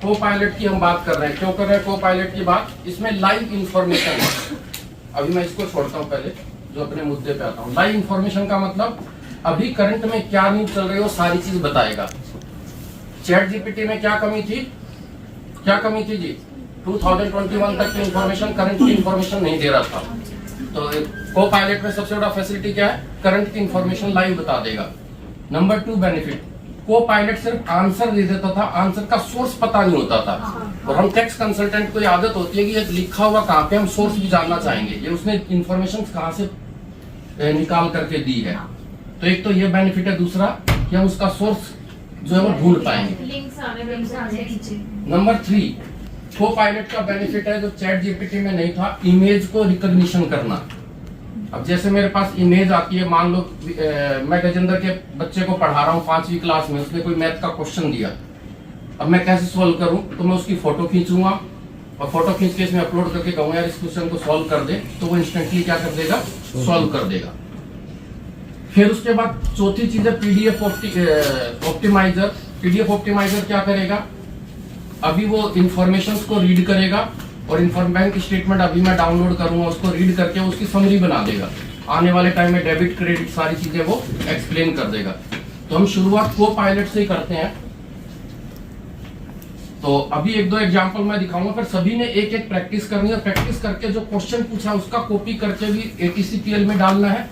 को पायलट की हम बात कर रहे हैं, क्यों कर रहे हैं को पायलट की बात? इसमें लाइव इंफॉर्मेशन है। अभी मैं इसको छोड़ता हूँ, पहले जो अपने मुद्दे पे आता हूँ। लाइव इंफॉर्मेशन का मतलब अभी करंट में क्या न्यूज चल रही है वो सारी चीज बताएगा। चैट जीपीटी में क्या कमी थी जी? 2021 तक की इंफॉर्मेशन, करंट की इंफॉर्मेशन नहीं दे रहा था। तो को पायलट में सबसे बड़ा फैसिलिटी क्या है? करंट की इंफॉर्मेशन लाइव बता देगा। नंबर 2 बेनिफिट, को पायलट सिर्फ आंसर दे देता था, आंसर का सोर्स पता नहीं होता था। और हम टेक्स्ट कंसल्टेंट को आदत होती है कि ये लिखा हुआ कहाँ पे, हम सोर्स भी जानना चाहेंगे, ये उसने इंफॉर्मेशन कहाँ से निकाल करके दी है। तो एक तो ये बेनिफिट है। दूसरा कि हम उसका सोर्स जो है वो ढूंढ पाएंगे। नंबर 3, को पायलट का बेनिफिट है जो चैट जीपीटी में नहीं था, इमेज को रिकॉग्निशन करना। अब जैसे मेरे पास इमेज आती है, मान लो मैं गजेंद्र के बच्चे को पढ़ा रहा हूँ 5वीं क्लास में, उसने कोई मैथ का क्वेश्चन दिया। अब मैं कैसे सॉल्व करूं? तो मैं उसकी फोटो खींचूंगा और फोटो खींच के इसमें अपलोड करके कहूंगा यार इस क्वेश्चन को सॉल्व कर दे, तो वो इंस्टेंटली क्या कर देगा? सॉल्व कर देगा। फिर उसके बाद चौथी चीज है पीडीएफ ऑप्टिमाइजर। पीडीएफ ऑप्टिमाइजर क्या करेगा? अभी वो इंफॉर्मेशन को रीड करेगा और बैंक स्टेटमेंट अभी मैं डाउनलोड करूंगा, उसको रीड करके उसकी समरी बना देगा। आने वाले टाइम में डेबिट क्रेडिट सारी चीजें वो एक्सप्लेन कर देगा। तो हम शुरुआत को पायलट से ही करते हैं। तो अभी 1-2 एग्जांपल मैं दिखाऊंगा, फिर सभी ने एक प्रैक्टिस करनी है। प्रैक्टिस करके जो क्वेश्चन पूछा उसका कॉपी करके भी ATCPL में डालना है,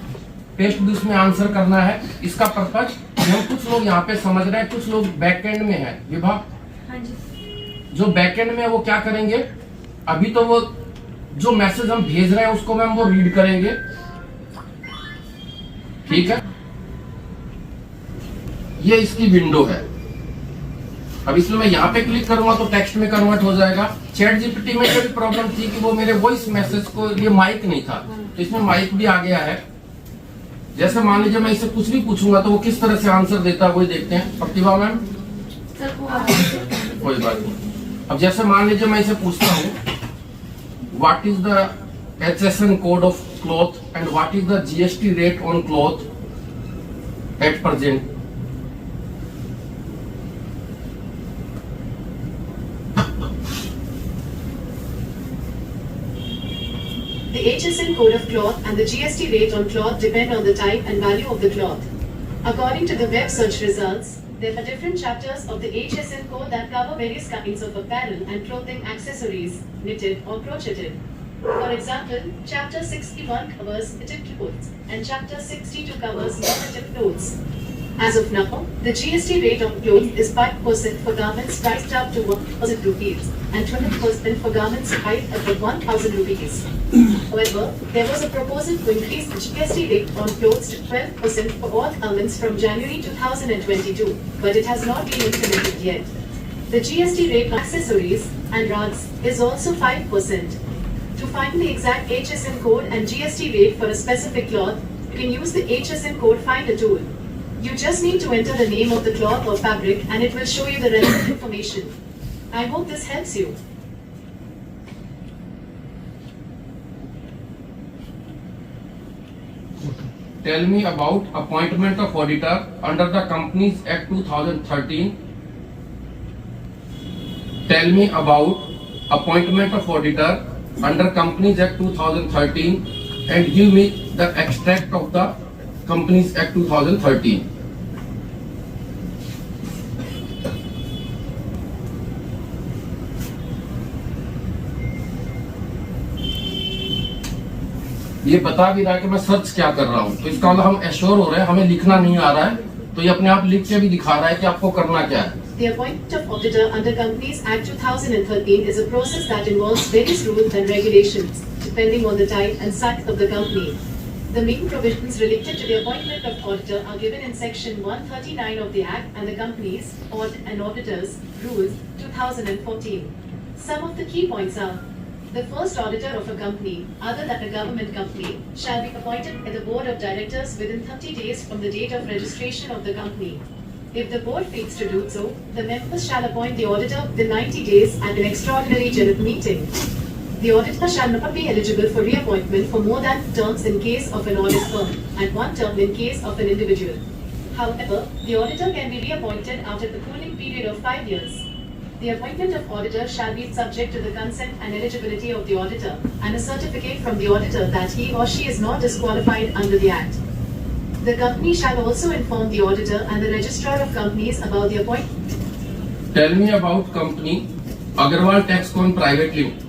पेस्ट भी उसमें आंसर करना है। इसका पर्पज हम कुछ लोग यहाँ पे समझ रहे हैं, कुछ लोग बैकएंड में है विभाग। जो बैकएंड में है वो क्या करेंगे? अभी तो वो जो मैसेज हम भेज रहे हैं उसको मैम वो रीड करेंगे, ठीक है। ये इसकी विंडो है। अब इसमें मैं यहाँ पे क्लिक करूंगा तो टेक्स्ट में कन्वर्ट हो जाएगा। चैट जीपीटी में भी प्रॉब्लम थी कि वो मेरे वॉइस मैसेज को लिए माइक नहीं था, तो इसमें माइक भी आ गया है। जैसे मान लीजिए मैं इसे कुछ भी पूछूंगा तो वो किस तरह से आंसर देता है वही देखते हैं। प्रतिभा मैम कोई बात नहीं। अब जैसे मान लीजिए मैं इसे पूछता हूँ what is the HSN code of cloth and what is the GST rate on cloth at present. The HSN code of cloth and the GST rate on cloth depend on the type and value of the cloth. According to the web search results, there are different chapters of the HSN code that cover various kinds of apparel and clothing accessories, knitted or crocheted. For example, Chapter 61 covers knitted clothes and Chapter 62 covers non-knitted clothes. As of now, the GST rate on clothes is 5% for garments priced up to 1,000 rupees and 20% for garments priced up to 1,000 rupees. However, there was a proposal to increase the GST rate on clothes to 12% for all garments from January 2022, but it has not been implemented yet. The GST rate on accessories and rugs is also 5%. To find the exact HSN code and GST rate for a specific cloth, you can use the HSN code finder tool. You just need to enter the name of the cloth or fabric and it will show you the relevant information. I hope this helps you. Tell me about appointment of auditor under the Companies Act 2013. Tell me about appointment of auditor under Companies Act 2013 and give me the extract of the Companies Act 2013. ये बता भी रहा है कि मैं search क्या कर रहा हूँ, तो इसका मतलब हम एश्योर हो रहे हैं, हमें लिखना नहीं आ रहा है, तो ये अपने आप लिख के भी दिखा रहा है कि आपको करना क्या है। The appointment of auditor under Companies Act 2013 is a process that involves various rules and regulations depending on the type and size of the company. The main provisions related to the appointment of auditor are given in Section 139 of the Act and the Companies Audit and Auditors Rules 2014. Some of the key points are: the first auditor of a company, other than a government company, shall be appointed by the Board of Directors within 30 days from the date of registration of the company. If the board fails to do so, the members shall appoint the auditor within 90 days at an extraordinary general meeting. The auditor shall not be eligible for reappointment for more than 2 terms in case of an audit firm, and 1 term in case of an individual. However, the auditor can be reappointed after the cooling period of 5 years. The appointment of auditor shall be subject to the consent and eligibility of the auditor and a certificate from the auditor that he or she is not disqualified under the Act. The company shall also inform the auditor and the registrar of companies about the appointment. Tell me about company Agarwal Taxcon Private Limited.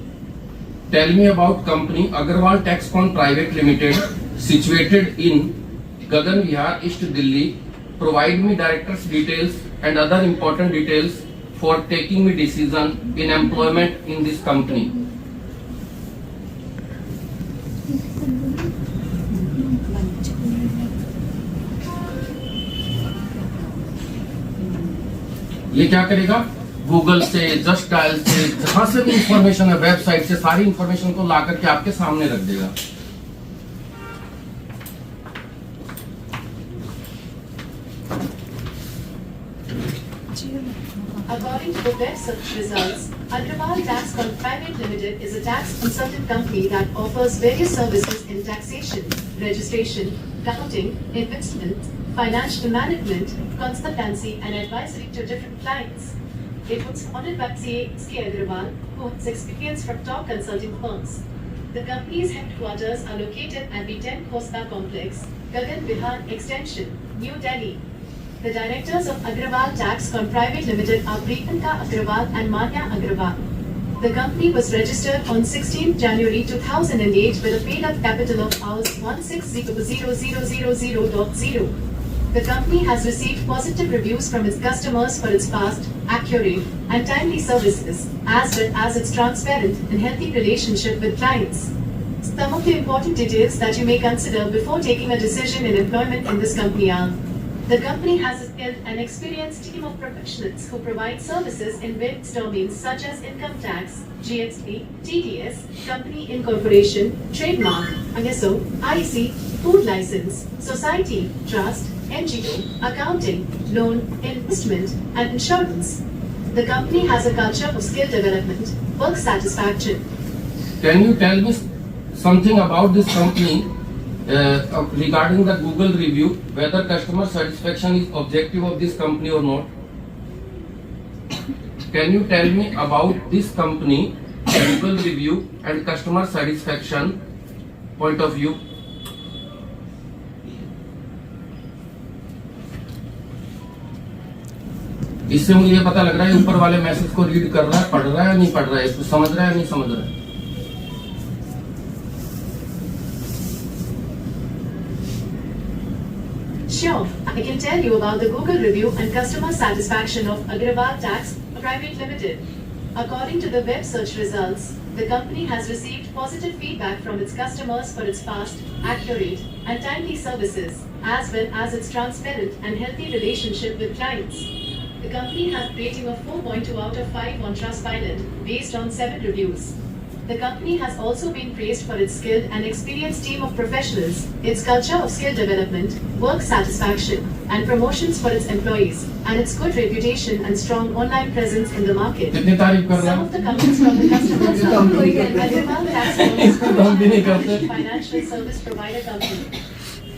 Tell me about company Agarwal Taxcon Private Limited, situated in Gagan Vihar, East Delhi. Provide me director's details and other important details for taking me decision in employment in this company. ये क्या करेगा? Google से, just dial से, जहां से भी information है, website से, सारी इंफॉर्मेशन को ला करके आपके सामने रख देगा. According to the web search results, Agrawal Taxcon Private Limited is a tax consultant company that offers various services in taxation, registration, accounting, investment, financial management, consultancy, and advisory to different clients. It was founded by C.S.K. Agrawal, who has experience from top consulting firms. The company's headquarters are located at the 10 Costa Complex, Gagan Vihar Extension, New Delhi. The directors of Agrawal Taxcon Private Limited are Priyanka Agrawal and Manya Agrawal. The company was registered on 16 January 2008 with a paid-up capital of $160,000.0. The company has received positive reviews from its customers for its fast, accurate, and timely services, as well as its transparent and healthy relationship with clients. Some of the important details that you may consider before taking a decision in employment in this company are: the company has a skilled and experienced team of professionals who provide services in various domains such as income tax, GST, TDS, company incorporation, trademark, ISO, IC, food license, society, trust, NGO, accounting, loan, investment, and insurance. The company has a culture of skill development, work satisfaction. Can you tell me something about this company regarding the Google review, whether customer satisfaction is objective of this company or not? Can you tell me about this company, Google review and customer satisfaction point of view? इससे मुझे ये पता लग रहा है ऊपर वाले message को रीड कर रहा है, पढ़ रहा है या नहीं पढ़ रहा है, इसको समझ रहा है या नहीं समझ रहा है. Sure, I can tell you about the Google review and customer satisfaction of Agrawal Tax Private Limited. According to the web search results, the company has received positive feedback from its customers for its fast, accurate, and timely services, as well as its transparent and healthy relationship with clients. The company has rating of 4.2 out of 5 on Trustpilot, based on 7 reviews. The company has also been praised for its skilled and experienced team of professionals, its culture of skill development, work satisfaction, and promotions for its employees, and its good reputation and strong online presence in the market. कितनी तारीफ कर रहा Some of the comments from the customers are Agrawal Taxcon financial service provider company.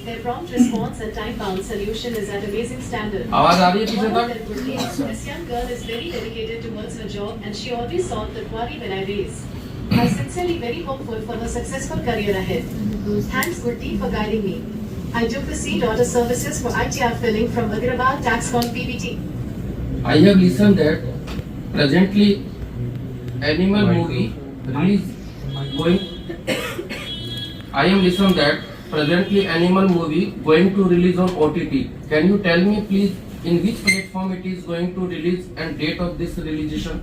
Their prompt response and time-bound solution is at amazing standard. आवाज आ रही है पीछे One of तक? them would be, this young girl is very dedicated towards her job and she always solved the query when I raise. I'm sincerely very hopeful for her successful career ahead. Thanks Gurti for guiding me. I took the seat order services for ITR filling from Agrawal Taxcon PBT. I have listened that presently animal movie release going. I have listened that presently animal movie going to release on OTT. Can you tell me please in which platform it is going to release and date of this realization?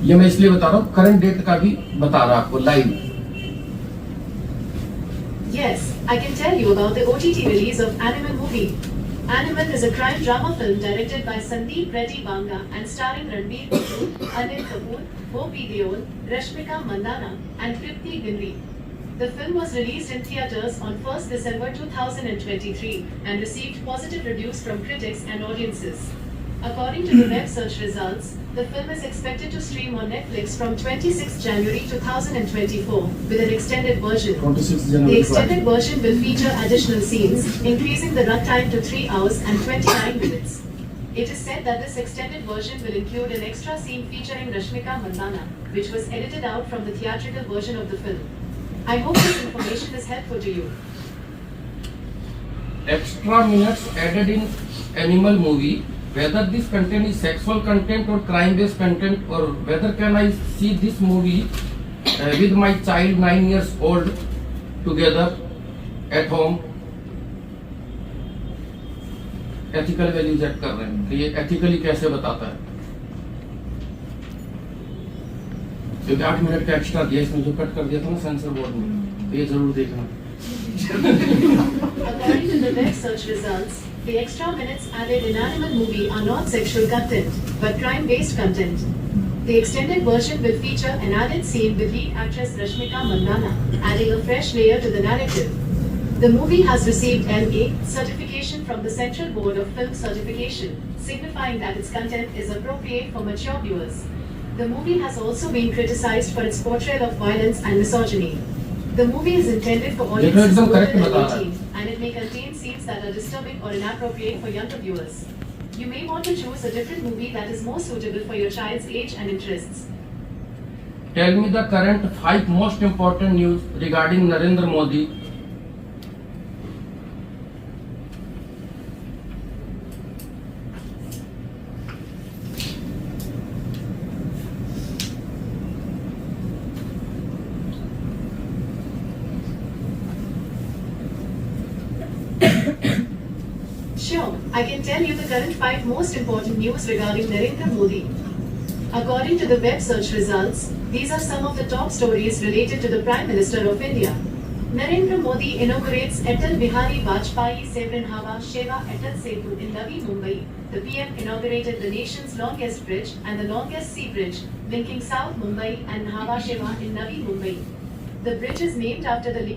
ये मैं इसलिए बता रहा हूँ current date का भी बता रहा आपको live. Yes, I can tell you about the OTT release of Animal movie. Animal is a crime drama film directed by Sandeep Reddy Banga and starring Ranbir Kapoor, Anil Kapoor, Gopi Deol, Rashmika Mandana, and Kripti Gindri. The film was released in theaters on 1st December 2023 and received positive reviews from critics and audiences. According to the web search results, the film is expected to stream on Netflix from 26 January 2024 with an extended version. 26 The January. extended version will feature additional scenes, increasing the runtime to 3 hours and 29 minutes. It is said that this extended version will include an extra scene featuring Rashmika Mandanna, which was edited out from the theatrical version of the film. I hope this information is helpful to you. Extra minutes added in animal movie, whether this content is sexual content or crime based content, or whether can I see this movie with my child 9 years old together at home. Ethical values add कर रहे हैं, तो ये ethically कैसे बताता है? क्योंकि 8 minute का एक्स्ट्रा दिया, इसमें जो कट कर दिया था ना सेंसर बोर्ड में, तो ये जरूर देखना। According to the web search results, the extra minutes added in animal movie are not sexual content, but crime-based content. The extended version will feature an added scene with lead actress Rashmika Mandanna, adding a fresh layer to the narrative. The movie has received MA certification from the Central Board of Film Certification, signifying that its content is appropriate for mature viewers. The movie has also been criticized for its portrayal of violence and misogyny. The movie is intended for audiences older than 18, and it may contain scenes that are disturbing or inappropriate for younger viewers. You may want to choose a different movie that is more suitable for your child's age and interests. Tell me the current 5 most important news regarding Narendra Modi. Sure, I can tell you the current 5 most important news regarding Narendra Modi. According to the web search results, these are some of the top stories related to the Prime Minister of India. Narendra Modi inaugurates Atal Bihari Vajpayee Sevran Hawa Sheva Atal Setu in Navi Mumbai. The PM inaugurated the nation's longest bridge and the longest sea bridge linking South Mumbai and Hawa Sheva in Navi Mumbai. The bridge is named after the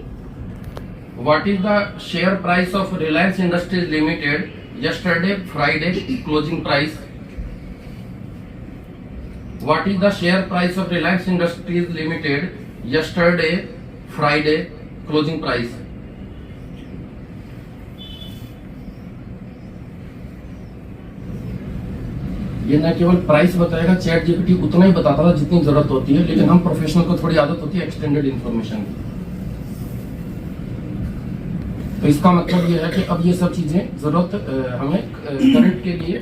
What is the share price of Reliance Industries Limited yesterday Friday closing price? What is the share price of Reliance Industries Limited yesterday Friday closing price? ये न केवल price बताएगा, chat GPT उतना ही बताता था जितनी जरूरत होती है, लेकिन हम प्रोफेशनल को थोड़ी आदत होती है एक्सटेंडेड इंफॉर्मेशन की। तो इसका मतलब ये है कि अब ये सब चीजें जरूरत हमें करंट के लिए।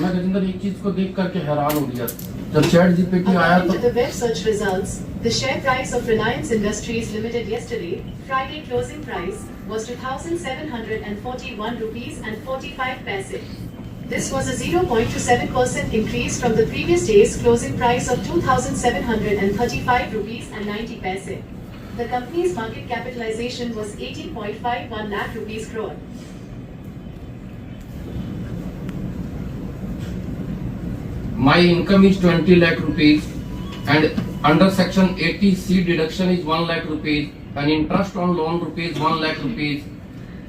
मैं गजेंद्र एक चीज को देख करके हैरान हो गया, जब चैट जीपीटी आया According तो to the web search results, the share price of Reliance Industries Limited yesterday, Friday closing price, was 2,741 rupees and 45 paise. This was a 0.27% increase from the previous day's closing price of 2,735 rupees and 90 paise. The company's market capitalization was 18.51 lakh rupees crore. my income is 20 lakh rupees and under section 80C deduction is 1 lakh rupees and interest on loan rupees 1 lakh rupees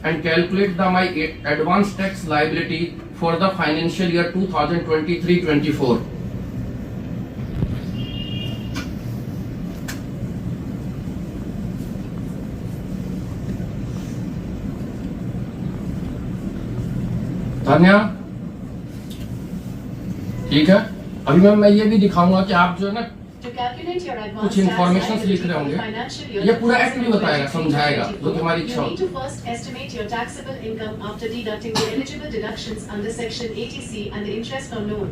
and calculate my advance tax liability for the financial year 2023-24. धन्या ठीक है। अभी मैं ये भी दिखाऊंगा कि आप जो है ना To calculate your advance कुछ tax information liability लिख रहे for the होंगे, financial year ये पूरा एक्ट भी बताएगा, समझाएगा, जो तुम्हारी इच्छा you हो। need to first estimate your taxable income after deducting the eligible deductions under section 80C and the interest on loan.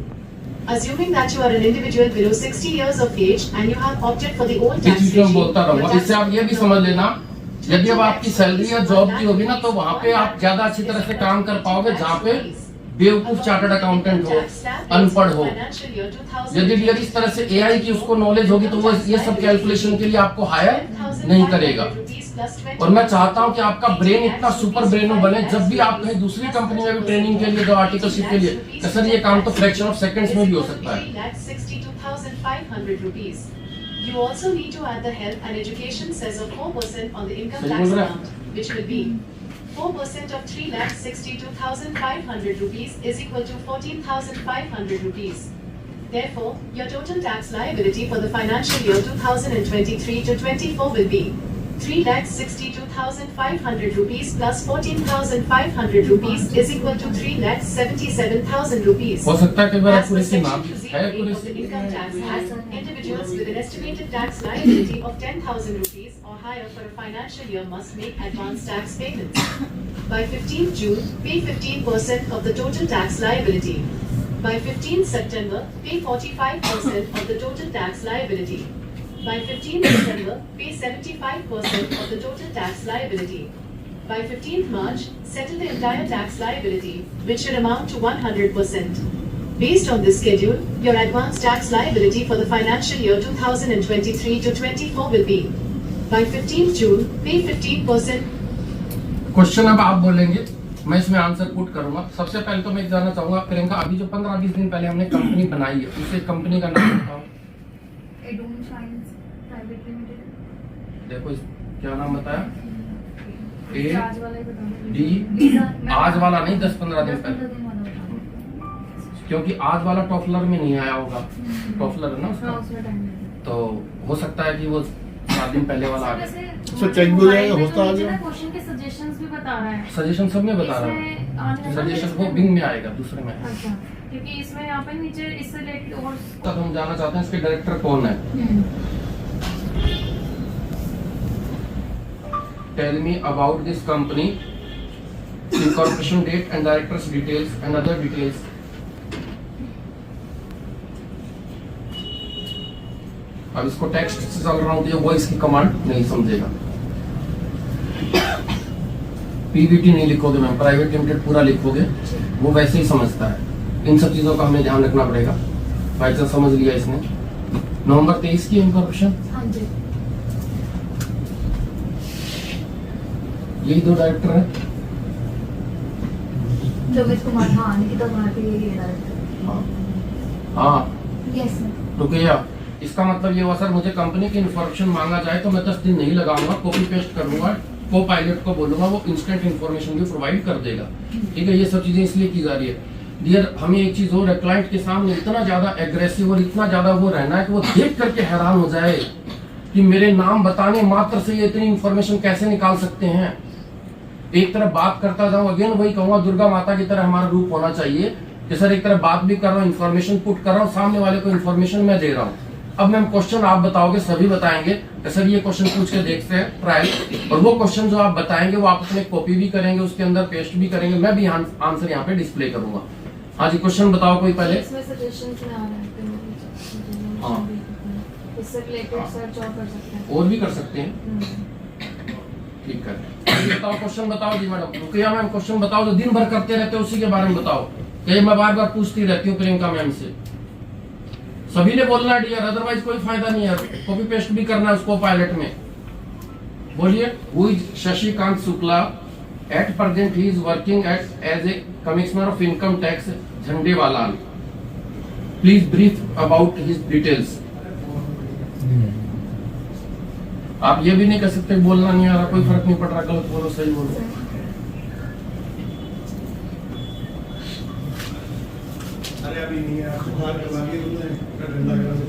Assuming that you are an individual below 60 years of age and you have opted for the old इस tax चीज में regime, बोलता रहूंगा। your इससे आप ये भी taxable समझ income लेना, यदि अब आपकी सैलरी या जॉब की होगी ना तो वहाँ पे आप ज्यादा अच्छी तरह से काम कर पाओगे, जहाँ पे बेवकूफ चार्टर्ड अकाउंटेंट हो, अनपढ़ हो। यदि भी इस तरह से एआई की उसको नॉलेज होगी तो वो ये सब कैलकुलेशन के लिए आपको हायर नहीं करेगा। और मैं चाहता हूं कि आपका ब्रेन इतना सुपर ब्रेन बने, जब भी आप कहीं दूसरी कंपनी में भी ट्रेनिंग के लिए, जो आर्टिकलशिप के लिए, तो सर ये काम तो फ्रैक्शन ऑफ सेकंड्स में भी हो सकता है। You also need to add the health and eduation cess of 4% on the income सही tax बोल रहा है? amount, which will be 4% of 3,62,500 rupees is equal to 14,500 rupees. Therefore, your total tax liability for the financial year 2023 to 24 will be 3,62,500 rupees plus 14,500 rupees is equal to 3,77,000 rupees. हो सकता है कई बार As per accuracy ना Section भी है 208 of the accuracy Income Tax Act, individuals with an estimated tax liability of 10,000 rupees or higher for a financial year must make advance tax payments. By 15th June, pay 15% of the total tax liability. By 15th September, pay 45% of the total tax liability. By 15th December, pay 75% of the total tax liability. By 15th March, settle the entire tax liability, which should amount to 100%. Based on this schedule, your advance tax liability for the financial year 2023 to 24 will be: by 15th June, pay 15%. Question अब आप बोलेंगे, मैं इसमें answer put करूंगा। सबसे पहले तो मैं जानना चाहूंगा प्रियंका, अभी जो 15-20 दिन पहले हमने कंपनी बनाई है, उसे कंपनी का नाम बताओ। एडोन साइंस प्राइवेट लिमिटेड। देखो क्या नाम बताया? आज वाला ही बता दो। डी आज वाला नहीं, 10-15 दिन पहले, क्योंकि आज वाला टॉफलर में नहीं आया होगा। टॉफलर है ना उसका, तो हो सकता है कि वो 7 दिन पहले वाला आ गया। सर चेक भी हो जाएगा, होता आ गया। क्वेश्चन के सजेशंस भी बता रहा है। सजेशन सब में बता रहा हूँ, सजेशन वो बिंग में आएगा, दूसरे में। अच्छा, क्योंकि इसमें यहाँ पे नीचे इससे रिलेटेड और तब हम जानना चाहते हैं इसके डायरेक्टर कौन है। Tell me about this company, incorporation date and directors details and other details. अब इसको टेक्स्ट से चल रहा हूँ तो वो इसकी कमांड नहीं समझेगा। पीवीटी नहीं लिखोगे मैम, प्राइवेट लिमिटेड पूरा लिखोगे, वो वैसे ही समझता है। इन सब चीजों का हमें ध्यान रखना पड़ेगा। बाई चांस समझ लिया इसने। नवंबर 23 की इनकॉर्पोरेशन, हाँ जी, यही 2 डायरेक्टर है। जोगेश कुमार, हाँ निकिता कुमार के लिए डायरेक्टर। हाँ यस सर। रुकिया, इसका मतलब ये हुआ सर, मुझे कंपनी की इन्फॉर्मेशन मांगा जाए तो मैं 10 दिन नहीं लगाऊंगा, कॉपी पेस्ट कर लूंगा, को पायलट को बोलूंगा, वो इंस्टेंट इन्फॉर्मेशन भी प्रोवाइड कर देगा। ठीक है, ये सब चीजें इसलिए की जा रही है। डियर, हमें एक चीज और है, क्लाइंट के सामने इतना ज्यादा एग्रेसिव और इतना ज्यादा वो रहना है कि वो देख करके हैरान हो जाए कि मेरे नाम बताने मात्र से ये इतनी इन्फॉर्मेशन कैसे निकाल सकते हैं। एक तरफ बात करता जाऊं, अगेन वही कहूंगा, दुर्गा माता की तरह हमारा रूप होना चाहिए कि सर एक तरफ बात भी कर रहा हूँ, इन्फॉर्मेशन पुट कर रहा हूँ, सामने वाले को इन्फॉर्मेशन मैं दे रहा हूँ। अब मैम क्वेश्चन आप बताओगे, सभी बताएंगे कि सर ये क्वेश्चन पूछ के देखते हैं ट्रायल, और वो क्वेश्चन जो आप बताएंगे वो आप अपने कॉपी भी करेंगे, उसके अंदर पेस्ट भी करेंगे, मैं भी आंसर यहाँ पे डिस्प्ले करूंगा। हाँ जी, क्वेश्चन बताओ कोई पहले। इसमें सजेशंस में आ रहा है, हाँ। इससे रिलेटेड सर्च और कर सकते हैं। और भी कर सकते हैं, ठीक है। बताओ क्वेश्चन बताओ जी मैडम। रुकिया मैम, क्वेश्चन बताओ जो दिन भर करते रहते हो उसी के बारे में बताओ। ये मैं बार बार पूछती रहती हूँ प्रियंका मैम से, सभी ने बोलना है डियर, अदरवाइज कोई फायदा नहीं है। कॉपी पेस्ट भी करना है उसको पायलट में। बोलिए। Who is Shashikant Shukla, at present he is working as a commissioner of income tax Jhandewala. Please brief about his details. आप ये भी नहीं कह सकते बोलना नहीं आ रहा, कोई फर्क नहीं पड़ रहा, गलत बोलो सही बोलो। अरे अभी नहीं है, बुखार करवा के ठंडा करा से।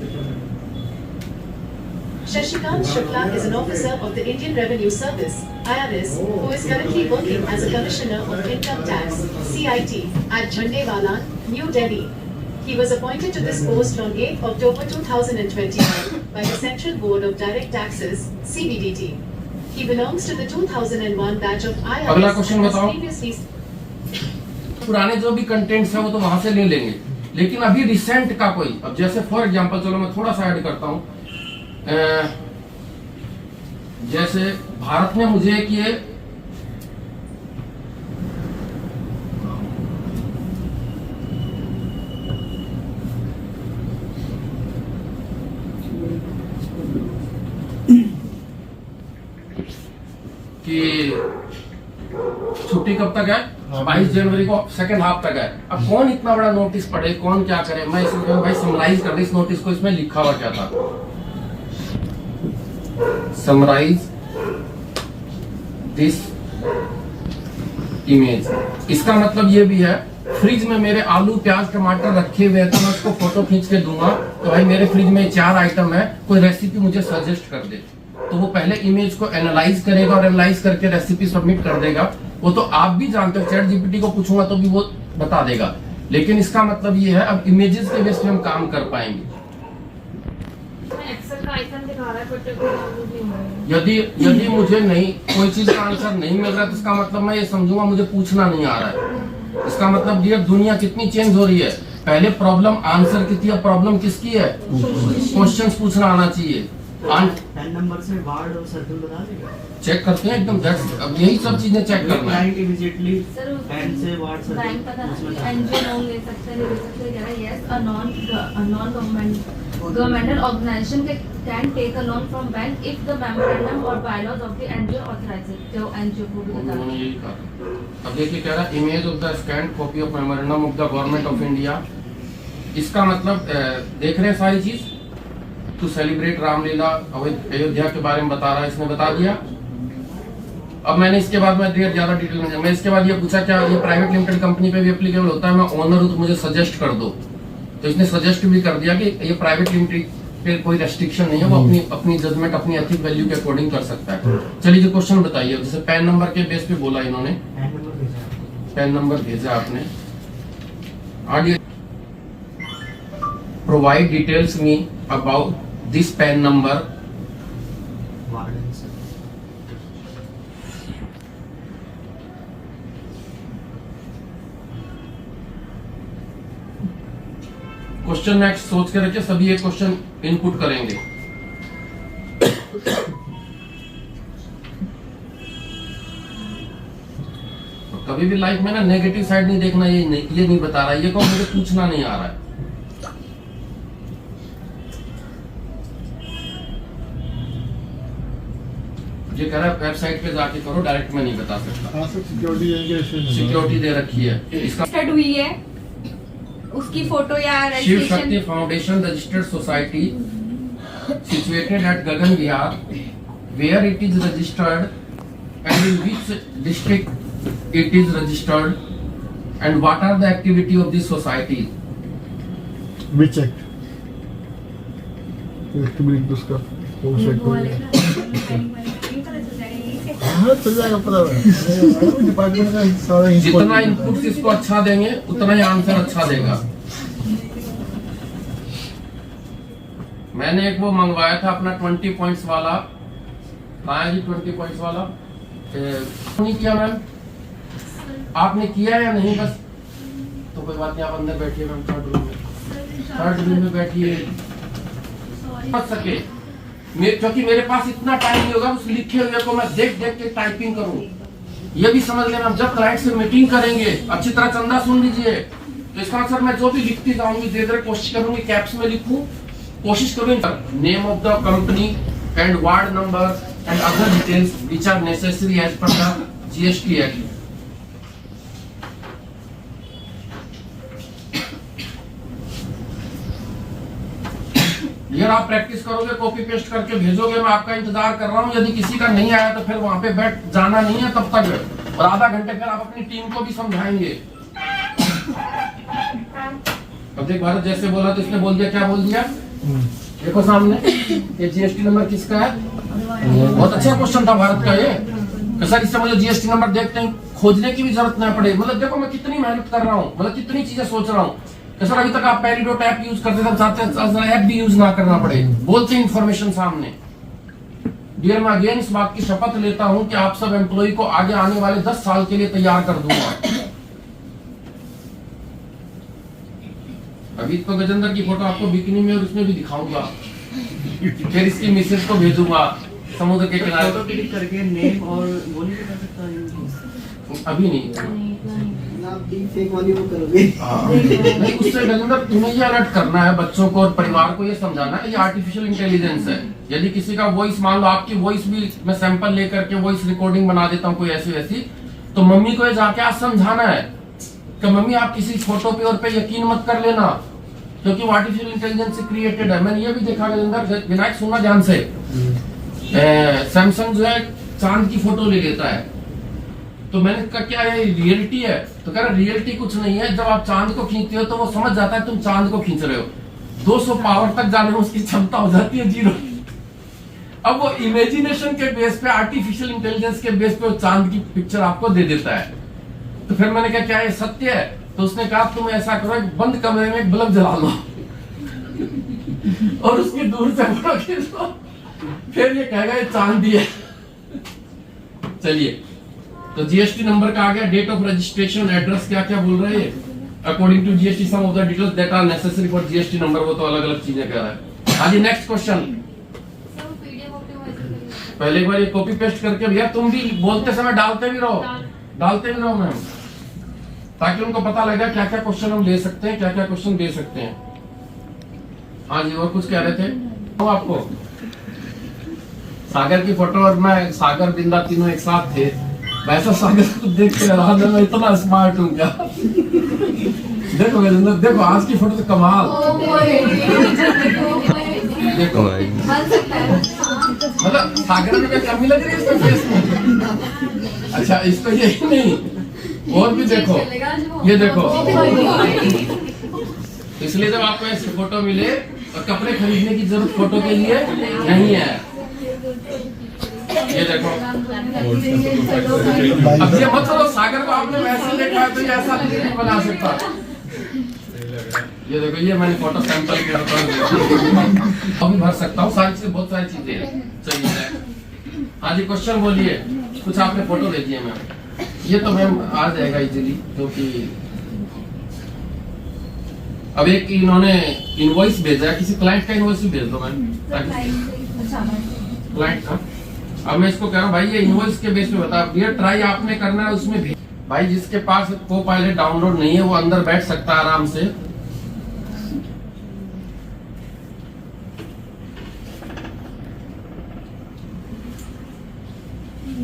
Shashikant Shukla is an officer of the Indian Revenue Service (IRS) who is currently working as a Commissioner of Income Tax (CIT) at Jhandewala, New Delhi. He was appointed to this post on 8 October 2021 by the Central Board of Direct Taxes (CBDT). He belongs to the 2001 batch of IRS. अगला question and was बताओ। previously पुराने जो भी contents है वो तो वहां से ले लेंगे, लेकिन अभी रिसेंट का कोई, अब जैसे फॉर एग्जांपल, चलो मैं थोड़ा सा ऐड करता हूं। जैसे भारत ने मुझे किए कि छुट्टी कब तक है, 22 जनवरी को सेकंड हाफ तक है। अब कौन इतना बड़ा नोटिस पढ़े, कौन क्या करे, मैं इसमें भाई समराइज कर दे इस नोटिस को। इसमें लिखा हुआ क्या था, समराइज दिस इमेज। इसका मतलब ये भी है, फ्रिज में मेरे आलू प्याज टमाटर रखे हुए हैं तो मैं उसको फोटो खींच के दूंगा तो भाई मेरे फ्रिज में 4 आइटम है, कोई रेसिपी मुझे सजेस्ट कर दे, तो वो पहले इमेज को एनालाइज करेगा और एनालाइज करके रेसिपी सबमिट कर देगा। वो तो आप भी जानते हो, चैट जीपीटी को पूछूंगा तो भी वो बता देगा। लेकिन इसका मतलब ये है अब इमेजेस के बेस पे हम काम कर पाएंगे। एक्सेल का आइकन दिखा रहा है बट कोई नहीं है। यदि मुझे नहीं कोई चीज का आंसर नहीं मिल रहा है तो इसका मतलब मैं ये समझूंगा मुझे पूछना नहीं आ रहा है। इसका मतलब ये दुनिया कितनी चेंज हो रही है, पहले प्रॉब्लम आंसर की थी, अब प्रॉब्लम किसकी है, क्वेश्चंस पूछना आना चाहिए। पैन नंबर से वार्ड और सर्कल बता देगा, चेक करते हैं एकदम, अब यही सब चीजें चेक करना है। क्लाइंट इमीडिएटली सर पैन से वार्ड सर्कल बैंक पता नहीं एनजीओ लोन ले सकते हैं, ले सकते हैं, कह रहा है yes a non governmental organization can take a loan from bank if the memorandum और bylaws of the NGO authorize इट। जो एनजीओ को भी बता उन्होंने यही कहा। अब देखिए कह रहा है image of the scanned copy of memorandum of the government of India. इसका मतलब देख रहे हैं सारी चीज, टू सेलिब्रेट रामलीला अयोध्या के बारे में बता रहा है, इसने बता दिया। अब मैंने इसके बाद में ज्यादा डिटेल में मैं इसके बाद ये पूछा क्या ये प्राइवेट लिमिटेड कंपनी पे भी एप्लीकेबल होता है, मैं ओनर हूं तो मुझे सजेस्ट कर दो, तो इसने सजेस्ट भी कर दिया कि ये प्राइवेट लिमिटेड पे कोई रेस्ट्रिक्शन नहीं है, वो अपनी जजमेंट अपनी एथिक वैल्यू के अकॉर्डिंग कर सकता है। चलिए जो क्वेश्चन बताइए, जैसे पैन नंबर के बेस पे बोला इन्होंने, पैन नंबर भेजा आपने, आगे provide details me about this pan number. Ward and circle. Question next सोच के रखिए, सभी एक क्वेश्चन इनपुट करेंगे। कभी भी लाइफ में ना नेगेटिव साइड नहीं देखना, ये नहीं बता रहा है, ये को मुझे पूछना नहीं आ रहा है। ये कह रहा है वेबसाइट पे जाके करो, डायरेक्ट में नहीं बता सकता। हाँ सर, सिक्योरिटी दे रखी है इसका। रजिस्टर्ड हुई है उसकी फोटो या Shiv Shakti registration foundation registered society situated at Gagan Vihar, where it is registered and in which district it is registered and what are the activity of this society. Which act? Activity उसका कौन सा वो वाले एक्ट? का हाँ चल जाएगा, पता है डिपार्टमेंट का सारा जितना इनपुट इसको अच्छा देंगे उतना ही आंसर अच्छा देगा। मैंने एक वो मंगवाया था अपना 20 पॉइंट्स वाला, कहाँ है जी 20 पॉइंट्स वाला, नहीं किया मैम, आपने किया या नहीं? बस तो कोई बात नहीं, आप अंदर बैठिए मैम, थर्ड रूम में बैठिए। समझ सके क्योंकि मेरे पास इतना टाइम नहीं होगा उस लिखे हुए को मैं देख देख के टाइपिंग करूं। ये भी समझ लेना, जब क्लाइंट से मीटिंग करेंगे अच्छी तरह चंदा सुन लीजिए, तो इसका आंसर मैं जो भी लिखती जाऊंगी दे दे कोशिश करूंगी कैप्स में लिखूं, कोशिश करूंगी name of the company and ward number and other details which are necessary as per the GST act. यार आप प्रैक्टिस करोगे, कॉपी पेस्ट करके भेजोगे, मैं आपका इंतजार कर रहा हूँ। यदि किसी का नहीं आया तो फिर वहां पे बैठ जाना नहीं है तब तक, और आधा घंटे फिर आप अपनी टीम को भी समझाएंगे। अब देख भारत जैसे बोला तो इसने बोल दिया, क्या बोल दिया देखो सामने, ये जीएसटी नंबर किसका है? बहुत अच्छा क्वेश्चन था भारत का ये, सर इससे मुझे जीएसटी नंबर देखते हैं खोजने की भी जरूरत ना पड़े। मतलब देखो मैं कितनी मेहनत कर रहा हूँ, मतलब कितनी चीजें सोच रहा हूँ। तो सर अभी तक आप पेरिडोट ऐप यूज करते थे, चाहते हैं ऐप भी यूज ना करना पड़े, बोलते इंफॉर्मेशन सामने। डियर मैं अगेन इस बात की शपथ लेता हूं कि आप सब एम्प्लॉय को आगे आने वाले 10 साल के लिए तैयार कर दूंगा। अभी तो गजेंद्र की फोटो आपको बिकनी में और उसमें भी दिखाऊंगा, फिर इसकी मिसेज को भेजूंगा समुद्र के किनारे। फोटो क्लिक करके नेम और वो नहीं बता सकता अभी नहीं फेक वाली वो करोगे। नहीं उससे गजेंद्र तुम्हें ये अलर्ट करना है बच्चों को और परिवार को, ये समझाना है ये आर्टिफिशियल इंटेलिजेंस है। यदि किसी का वॉइस, मान लो आपकी वॉइस भी मैं सैंपल लेकर के वॉइस रिकॉर्डिंग बना देता हूँ कोई ऐसी वैसी, तो मम्मी को ये जाके आज समझाना है कि मम्मी आप किसी फोटो पे और पे यकीन मत कर लेना, क्योंकि वो आर्टिफिशियल इंटेलिजेंस से क्रिएटेड है। मैंने ये भी देखा गजेंद्र, विनायक सुनना ध्यान से, सैमसंग जो है चांद की फोटो ले लेता है, तो मैंने कहा क्या ये रियलिटी है? तो कह रहा रियलिटी कुछ नहीं है, जब आप चांद को खींचते हो तो वो समझ जाता है तुम चांद को खींच रहे हो, 200 पावर तक जाने में उसकी क्षमता हो जाती है 0। अब वो इमेजिनेशन के बेस पे, आर्टिफिशियल इंटेलिजेंस के बेस पे वो चांद की पिक्चर आपको दे देता है। तो फिर मैंने कहा क्या ये सत्य है? तो उसने कहा तुम ऐसा करो, एक बंद कमरे में एक बल्ब जला लो और उसकी दूर से फोटो खींच लो, फिर ये कहेगा ये चांदी है। चलिए, तो जीएसटी नंबर का आ गया, डेट ऑफ रजिस्ट्रेशन, एड्रेस, क्या क्या बोल रहे हैं according to GST some of the details that are necessary for GST number, वो तो अलग अलग चीजें कह रहा है। हाँ जी, नेक्स्ट क्वेश्चन। पहले एक बार ये कॉपी पेस्ट करके, भैया तुम भी बोलते समय डालते भी रहो मैम, ताकि उनको पता लगे क्या क्या क्वेश्चन हम ले सकते हैं, क्या क्या क्वेश्चन दे सकते हैं। हाँ जी, और कुछ कह रहे थे वो आपको? सागर की फोटो और मैं, सागर बिंदा तीनों एक साथ थे, वैसा सागर को देख के रहा मैं इतना स्मार्ट हूँ क्या? देखो वीरेंद्र, देखो आज की फोटो तो कमाल, देखो मतलब सागर में क्या कमी लग रही है इसके फेस में? अच्छा, इसको ये नहीं, और भी देखो, ये देखो। इसलिए जब आपको ऐसी फोटो मिले और कपड़े खरीदने की जरूरत फोटो के लिए नहीं है। ये देखो, अब ये मत करो, सागर को आपने वैसे देखा है तो ये ऐसा नहीं बना सकता। ये देखो, ये मैंने फोटो सैंपल किया था, अभी भर सकता हूँ, सारी चीजें, बहुत सारी चीजें चाहिए। हाँ जी, क्वेश्चन बोलिए, कुछ आपने फोटो भेजी है मैम? ये तो मैम आ जाएगा इजीली, क्योंकि अब एक इन्होंने इनवॉइस भेजा है, किसी क्लाइंट का इनवॉइस भी भेज दो मैम, क्लाइंट का। अब मैं इसको कह रहा हूँ भाई ये इनवॉइस के बेस पे बता, ये ट्राई आपने करना है उसमें भी। भाई जिसके पास को पायलट डाउनलोड नहीं है वो अंदर बैठ सकता है आराम से।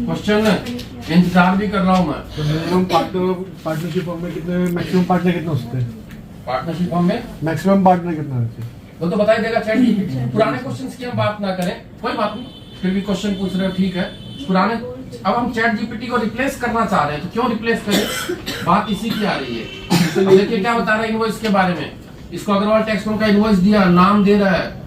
क्वेश्चन इंतजार भी कर रहा हूँ मैं। तो मिनिमम पार्टनरशिप में कितने, मैक्सिमम पार्टनर कितने हो सकते हैं? पार्टनरशिप में मैक्सिमम पार्टनर कितना होना चाहिए? वो तो बता ही देगा चैट जीपीटी। पुराने क्वेश्चंस की हम बात ना करें, कोई बात नहीं, फिर भी क्वेश्चन पूछ रहे हो, ठीक है। पुराने, अब हम चैट जीपीटी को रिप्लेस करना चाह रहे हैं, तो क्यों रिप्लेस करें? बात इसी की आ रही है। देखिए क्या बता रहा है इनवॉइस के बारे में। इसको अग्रवाल टेक्सटाइल का इनवॉइस दिया, नाम दे रहा है,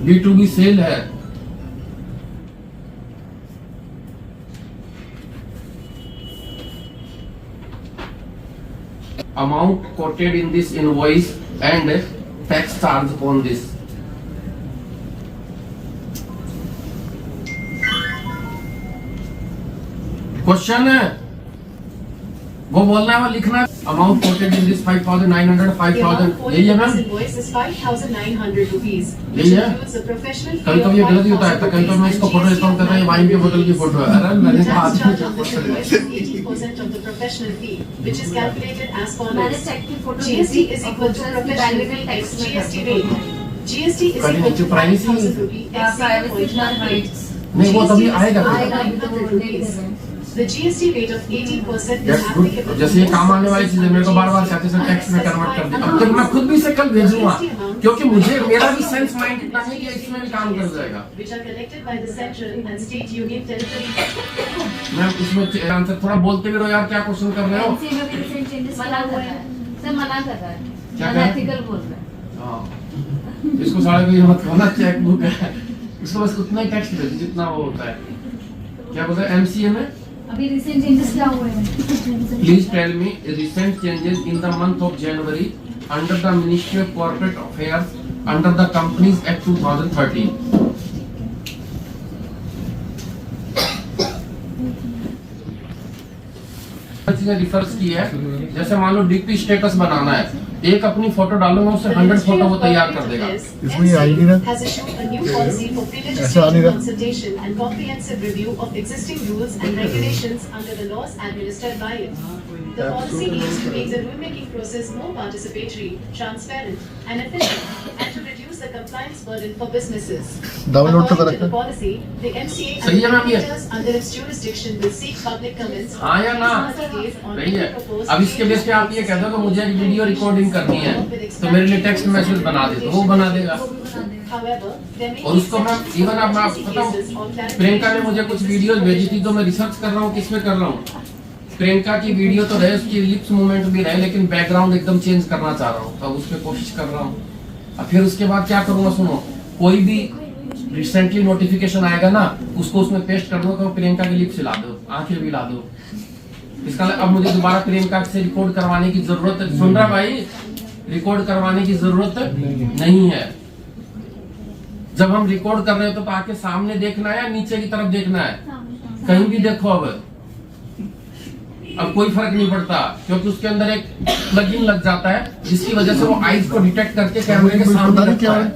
B2B सेल है, amount quoted in this invoice and tax charge on this. Question है वो बोलना है, वो लिखना है। अमाउंट कोटेड इन दिस 5,900, 5,000, यही है मैम? invoice is 5,900 rupees. यही है? कभी कभी ये गलत ही होता है, तो कभी तो मैं इसको फोटो लेता हूँ, कहता है ये वाइन की बोतल की फोटो है। अरे मैंने कहा Tax charge on this invoice is 80% of the professional fee, which is calculated as मैंने follows. चेक की photo GST is equal to professional fee x GST rate. GST is equal to 5,000 rupees x 0.1. नहीं, वो तभी आएगा। The GST rate of 18% is That's good. applicable. जैसे ये काम आने वाली चीजें मेरे को बार बार कहते हैं टैक्स में कन्वर्ट कर दे। अब तो मैं खुद भी इसे कल भेजूंगा, क्योंकि मुझे मेरा भी सेंस माइंड इतना है कि इसमें भी काम कर जाएगा। Which are collected by the central and state union territory. Ma'am इसमें आंसर थोड़ा बोलते भी रहो यार, क्या क्वेश्चन कर रहे हो? एनसी में भी रिसेंट चेंजेस मना कर रहा है, सर मना कर रहा है, क्या कर रहा है? अनएथिकल बोल रहा है। हाँ, इसको साढ़े भी मत कहना, चेक बुक है, इसको बस उतना ही टेक्स्ट भेजो जितना वो होता है। क्या बोलते हैं एमसीए में? अभी रिसेंट चेंजेस क्या हुए हैं? Please tell me recent changes in the month of January under the Ministry of Corporate Affairs under the Companies Act 2013. चीजें रिफर्स की है, जैसे मान लो डीपी स्टेटस बनाना है, एक अपनी फोटो डालूंगा उससे 100 फोटो वो तैयार कर देगा। इसमें ये आएगी ना? Has issued a new policy for ऐसा आ नहीं pre-legislative रहा? consultation and comprehensive review of existing rules and regulations under the laws administered by it. The policy aims to make the rulemaking process more participatory, transparent, and efficient, and to reduce the compliance burden for businesses. Download तो According to करा the policy, the MCA and सही है the ma'am ये? regulators under its jurisdiction will seek public comments हाँ या ना? 30 days on सही है। any proposed अब इसके बेस पे आप ये कह दो कि मुझे एक वीडियो रिकॉर्डिंग रिकॉर्डिंग करनी है तो मेरे लिए टेक्स्ट मैसेज बना दे, तो वो बना देगा। However, there may और be उसको मैं इवन अब मैं आपको बताऊं, प्रियंका ने मुझे कुछ वीडियोस भेजी थी तो मैं रिसर्च कर रहा हूँ किस पे कर रहा हूँ। प्रियंका की वीडियो तो रहे, उसकी लिप्स मूवमेंट भी रहे, लेकिन बैकग्राउंड एकदम चेंज करना चाह रहा हूँ, तो उस पर कोशिश कर रहा हूँ। अब फिर उसके बाद क्या करूँगा, सुनो, कोई भी रिसेंटली नोटिफिकेशन आएगा ना, उसको उसमें पेस्ट कर दो तो प्रियंका की लिप्स हिला दो, आंखें भी ला दो। इसका अब मुझे दोबारा प्रियंका से रिकॉर्ड करवाने की जरूरत है, सुन रहा भाई, रिकॉर्ड करवाने की जरूरत नहीं है। जब हम रिकॉर्ड कर रहे हो तो आके सामने देखना है या नीचे की तरफ देखना है, कहीं भी देखो। अब कोई फर्क नहीं पड़ता, क्योंकि उसके अंदर एक प्लगइन लग जाता है जिसकी वजह से वो आईज को डिटेक्ट करके कैमरे के सामने रखता है।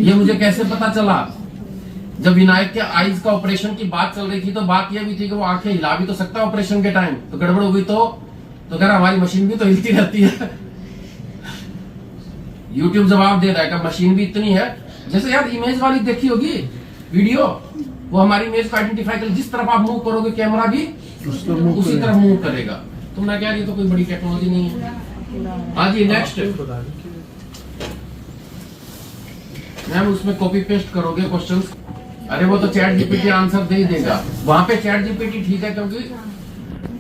ये मुझे कैसे पता चला? जब विनायक के आईज का ऑपरेशन की बात चल रही थी तो बात यह भी थी कि वो आंखें हिला भी तो सकता है ऑपरेशन के टाइम, तो गड़बड़ हुई तो कह रहा हमारी मशीन भी तो हिलती रहती है। यूट्यूब जवाब दे रहा है कि मशीन भी इतनी है, जैसे यार इमेज वाली देखी होगी वीडियो, वो हमारी इमेज को आइडेंटिफाई कर, जिस तरफ आप मूव करोगे कैमरा भी उसी तरफ मूव करेगा। तो मैं कह रही तो कोई बड़ी टेक्नोलॉजी नहीं है। हाँ जी, नेक्स्ट मैम, उसमें कॉपी पेस्ट करोगे क्वेश्चंस? अरे वो तो चैट जीपीटी आंसर दे ही देगा। वहां पे चैट जीपीटी ठीक है क्योंकि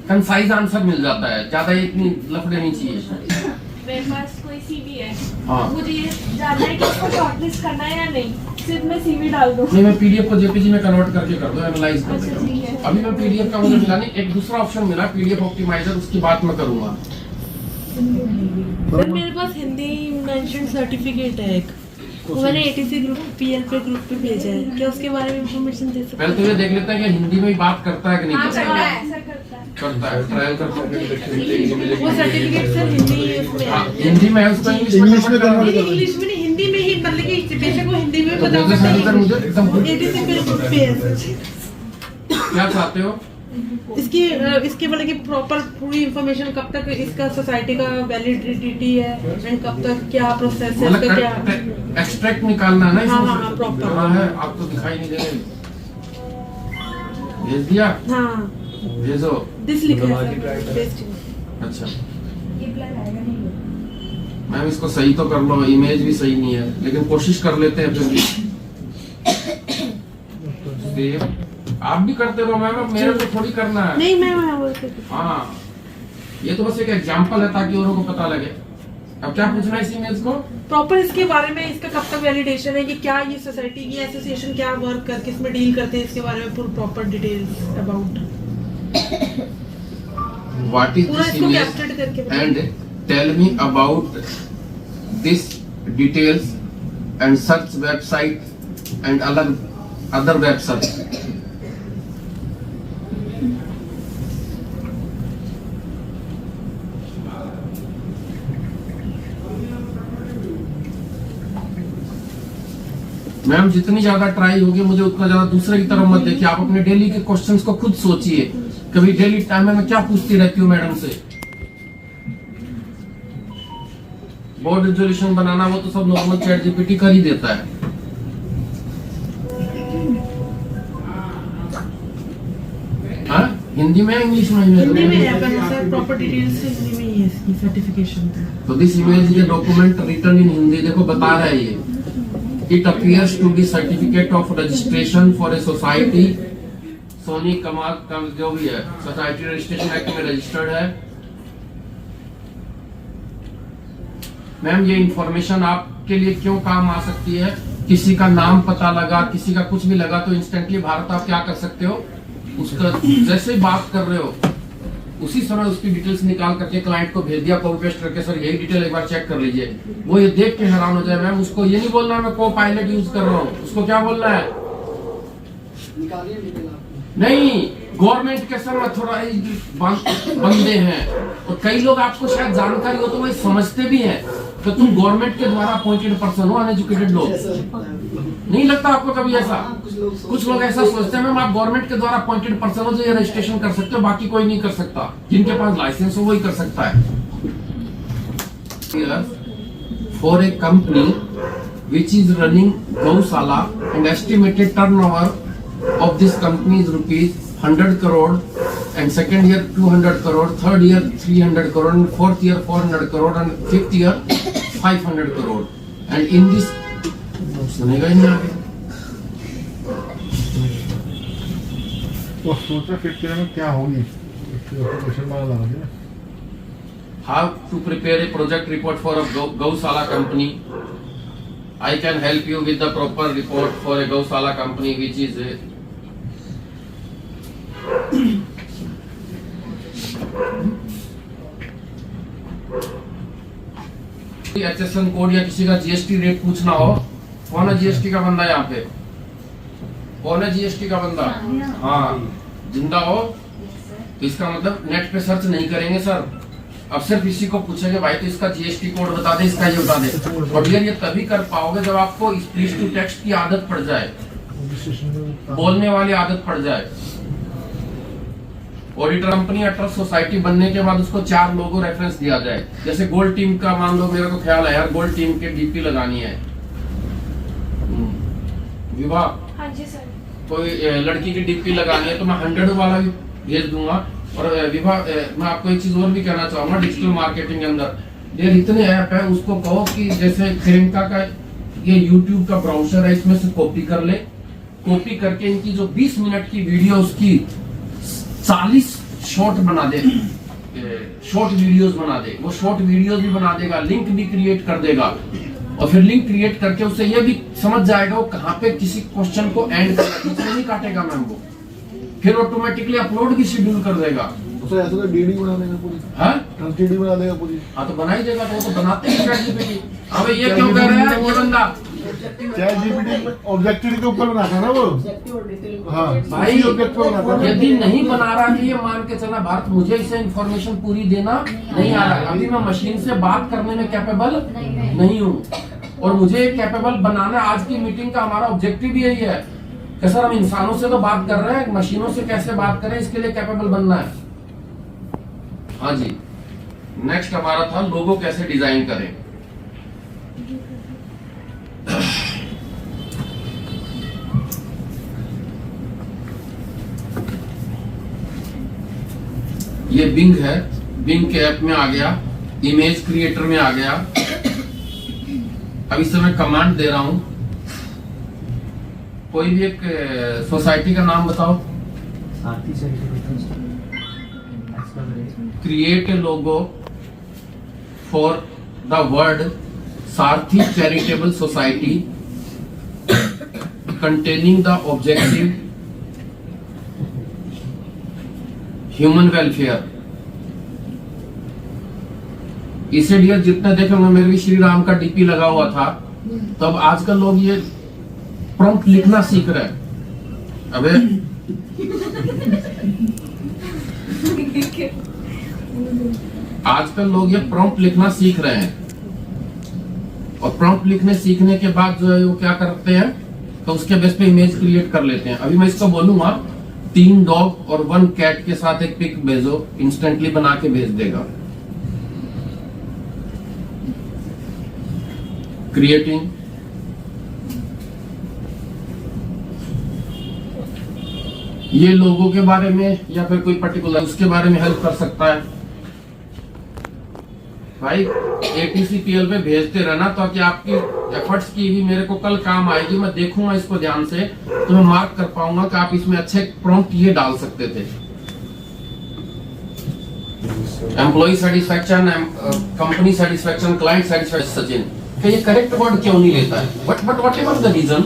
कंसाइज आंसर मिल जाता है, ज्यादा इतनी लफड़े नहीं चाहिए। मेरे पास कोई सीवी है, हाँ। मुझे ये जानना है कि उसको शॉर्टलिस्ट करना है या नहीं, सिर्फ मैं सीवी डाल दूं। नहीं, मैं पीडीएफ को जेपीजी में कन्वर्ट करके कर दो, एनालाइज कर अच्छा, ठीक है। देगा। अभी मैं पीडीएफ का मुझे मिला नहीं, एक दूसरा ऑप्शन मिला पीडीएफ ऑप्टिमाइजर, उसकी बात मैं करूंगा। सर मेरे पास हिंदी मेंशन सर्टिफिकेट है एक, वो मैंने एटीसी ग्रुप पीएल पे ग्रुप पे भेजा है, क्या उसके बारे में इंफॉर्मेशन दे सकते पहले तो ये देख लेते हैं कि हिंदी में ही बात करता है कि नहीं हाँ, करता करता है। है, सर करता है। करता है, ट्रायल करता है। वो सर्टिफिकेट सर हिंदी उसमें हाँ, है। हिंदी में है, उसको इंग्लिश में इंग्लिश में convert convert करना। नहीं, इंग्लिश में नहीं, हिंदी में ही, मतलब कि बेशक वो हिंदी में तो बता जैसे सर मुझे एकदम एटीसी पे ग्रुप पे है सर। क्या चाहते हो? इसकी इसके मतलब कि प्रॉपर पूरी इंफॉर्मेशन, कब तक इसका सोसाइटी का वैलिडिटी है एंड कब तक क्या प्रोसेस है इसका, क्या मतलब एक्सट्रैक्ट निकालना है ना इसमें हाँ, से? हाँ, proper। हाँ है, आपको दिखाई नहीं दे रहे। भेज दिया, हाँ भेजो। दिस लिखा है सर, पेस्ट। अच्छा रिप्लाई आएगा नहीं। मैम, इसको सही तो कर लो, इमेज भी सही नहीं है, लेकिन कोशिश कर लेते हैं फिर भी। सेव आप भी करते रहो मैम, मेरे को थोड़ी करना है। नहीं मैं वहाँ बोलते हाँ, ये तो बस एक एग्जांपल है ताकि औरों को पता लगे। अब क्या पूछना है इस इमेज को? प्रॉपर इसके बारे में, इसका कब तक वैलिडेशन है, कि क्या ये सोसाइटी की एसोसिएशन क्या वर्क करके इसमें डील करते हैं, इसके बारे में पूरी proper details about what is पूरा दिस इसको इमेज कैप्चर करके बताओ। And tell me about this details and search website and other website. Ma'am, जितनी ज्यादा ट्राई होगी मुझे उतना ज्यादा दूसरे की तरफ मत देखिए। आप अपने डेली के क्वेश्चंस को खुद सोचिए। कभी डेली टाइम में मैं क्या पूछती रहती हूँ मैडम से? बोर्ड रिजोल्यूशन बनाना, वो तो सब नॉर्मल चैट जीपीटी कर ही देता है। हाँ, हिंदी में इंग्लिश में? हिंदी में है पर सर प्रॉपर डिटेल्स हिंदी में ही है इसकी सर्टिफिकेशन। तो this image is document written in Hindi. देखो बता रहा है ये, it appears to be certificate of registration for a society, Soni Kamal जो भी है, सोसाइटी रजिस्ट्रेशन एक्ट में रजिस्टर्ड है। मैम, ये इंफॉर्मेशन आपके लिए क्यों काम आ सकती है? किसी का नाम पता लगा, किसी का कुछ भी लगा तो इंस्टेंटली भारत आप क्या कर सकते हो, उसका जैसे बात कर रहे हो उसी समय उसकी डिटेल्स निकाल करके क्लाइंट को भेज दिया, कॉपी पेस्ट करके, सर यही डिटेल एक बार चेक कर लीजिए। वो ये देख के हैरान हो जाए। मैम, उसको ये नहीं बोलना है मैं को पायलट यूज कर रहा हूँ, उसको क्या बोलना है? नहीं, गवर्नमेंट के सर अथॉराइज्ड बंदे हैं, और कई लोग आपको शायद जानकारी हो तो वो समझते भी हैं तो तुम गवर्नमेंट के द्वारा अपॉइंटेड पर्सन हो, अनएजुकेटेड लोग। नहीं लगता आपको कभी ऐसा? कुछ लोग ऐसा सोचते हैं मैम आप गवर्नमेंट के द्वारा अपॉइंटेड पर्सन हो जो ये रजिस्ट्रेशन कर सकते हो, बाकी कोई नहीं कर सकता। जिनके पास लाइसेंस हो वही कर सकता है। For a company which is running gaushala and estimated turnover of this company is rupees 100 crore, and second year 200 crore, third year 300 crore, and fourth year 400 crore, and fifth year 500 crore. And in this सुनेगा ही नहीं आगे। वो सोचा fifth year में क्या होगी, question mark लगा दिया। How to prepare a project report for a Gausala company? I can help you with the proper report for a Gausala company, which is a HSN code या किसी का GST rate पूछना हो, कौन है GST का बंदा यहाँ पे? कौन है जीएसटी का बंदा? हाँ, जिंदा हो तो इसका मतलब नेट पे सर्च नहीं करेंगे सर। अब सिर्फ इसी को पूछेंगे भाई तो इसका जीएसटी कोड बता दे, इसका ये बता दे। और ये तभी कर पाओगे जब आपको स्पीच टू टेक्स्ट की आदत पड़ जाए, बोलने वाली आदत पड़ जाए। ऑडिटर कंपनी या ट्रस्ट सोसाइटी बनने के बाद उसको 4 लोगो रेफरेंस दिया जाए। जैसे गोल्ड टीम का मान लो, मेरे को ख्याल है यार गोल्ड टीम के डीपी लगानी है, विवाह हाँ जी सर। कोई लड़की की डीपी लगानी है तो मैं 100 वाला भी भेज दूंगा। और विवाह मैं आपको एक चीज और भी कहना चाहूंगा, डिजिटल मार्केटिंग के अंदर ये इतने ऐप है, उसको कहो कि जैसे प्रियंका का ये यूट्यूब का ब्राउजर है, इसमें से कॉपी कर ले, कॉपी करके इनकी जो 20 मिनट की वीडियो उसकी 40 शॉर्ट बना दे, शॉर्ट वीडियोस बना दे। वो शॉर्ट वीडियोस भी बना देगा, लिंक भी क्रिएट कर देगा, और फिर लिंक क्रिएट करके उससे ये भी समझ जाएगा वो कहाँ पे किसी क्वेश्चन को एंड करना, नहीं काटेगा मैम वो, फिर ऑटोमेटिकली अपलोड भी शेड्यूल कर देगा। तो ऐसा तो डीडी बना देगा पूरी, हाँ डीडी बना देगा पूरी। हाँ तो बना ही देगा, तो वो तो बनाते हैं ChatGPT। अब ये क्यों कह रहा है ये बंदा? ChatGPT ऑब्जेक्टिव के ऊपर बनाता है ना वो। हाँ भाई ऑब्जेक्ट पर बनाता है। यदि नहीं बना रहा कि ये मान के चला भारत मुझे इसे इंफॉर्मेशन पूरी देना नहीं आ रहा है, अभी मैं मशीन से बात करने में कैपेबल नहीं हूँ, और मुझे कैपेबल बनाना। आज की मीटिंग का हमारा ऑब्जेक्टिव भी यही है कि सर हम इंसानों से तो बात कर रहे हैं, मशीनों से कैसे बात करें, इसके लिए कैपेबल बनना है। हाँ जी, नेक्स्ट हमारा था लोगो कैसे डिजाइन करें। ये बिंग है, बिंग के ऐप में आ गया, इमेज क्रिएटर में आ गया। अब इससे मैं कमांड दे रहा हूं, कोई भी एक सोसाइटी का नाम बताओ। Create a logo for the word Sarathi charitable society containing the objective human welfare. इसलिए जितने देखेंगे, मेरे भी श्री राम का डीपी लगा हुआ था, तब आजकल लोग ये प्रॉम्प्ट लिखना सीख रहे हैं। अबे आजकल लोग ये प्रॉम्प्ट लिखना सीख रहे हैं, और प्रॉम्प्ट लिखने सीखने के बाद जो है वो क्या करते हैं, तो उसके बेस पे इमेज क्रिएट कर लेते हैं। अभी मैं इसको बोलूंगा 3 डॉग और 1 कैट के साथ एक पिक भेजो, इंस्टेंटली बना के भेज देगा। क्रिएटिंग ये लोगों के बारे में या फिर कोई पर्टिकुलर उसके बारे में हेल्प कर सकता है। भाई ATCPL पे भेजते रहना, ताकि आपकी एफर्ट्स की भी मेरे को कल काम आएगी। मैं देखूंगा इसको ध्यान से, तो मैं मार्क कर पाऊंगा कि आप इसमें अच्छे प्रॉम्प्ट ये डाल सकते थे। Employ satisfaction, company satisfaction, client satisfaction. Sachin ये करेक्ट वर्ड क्यों नहीं लेता है? But whatever the reason.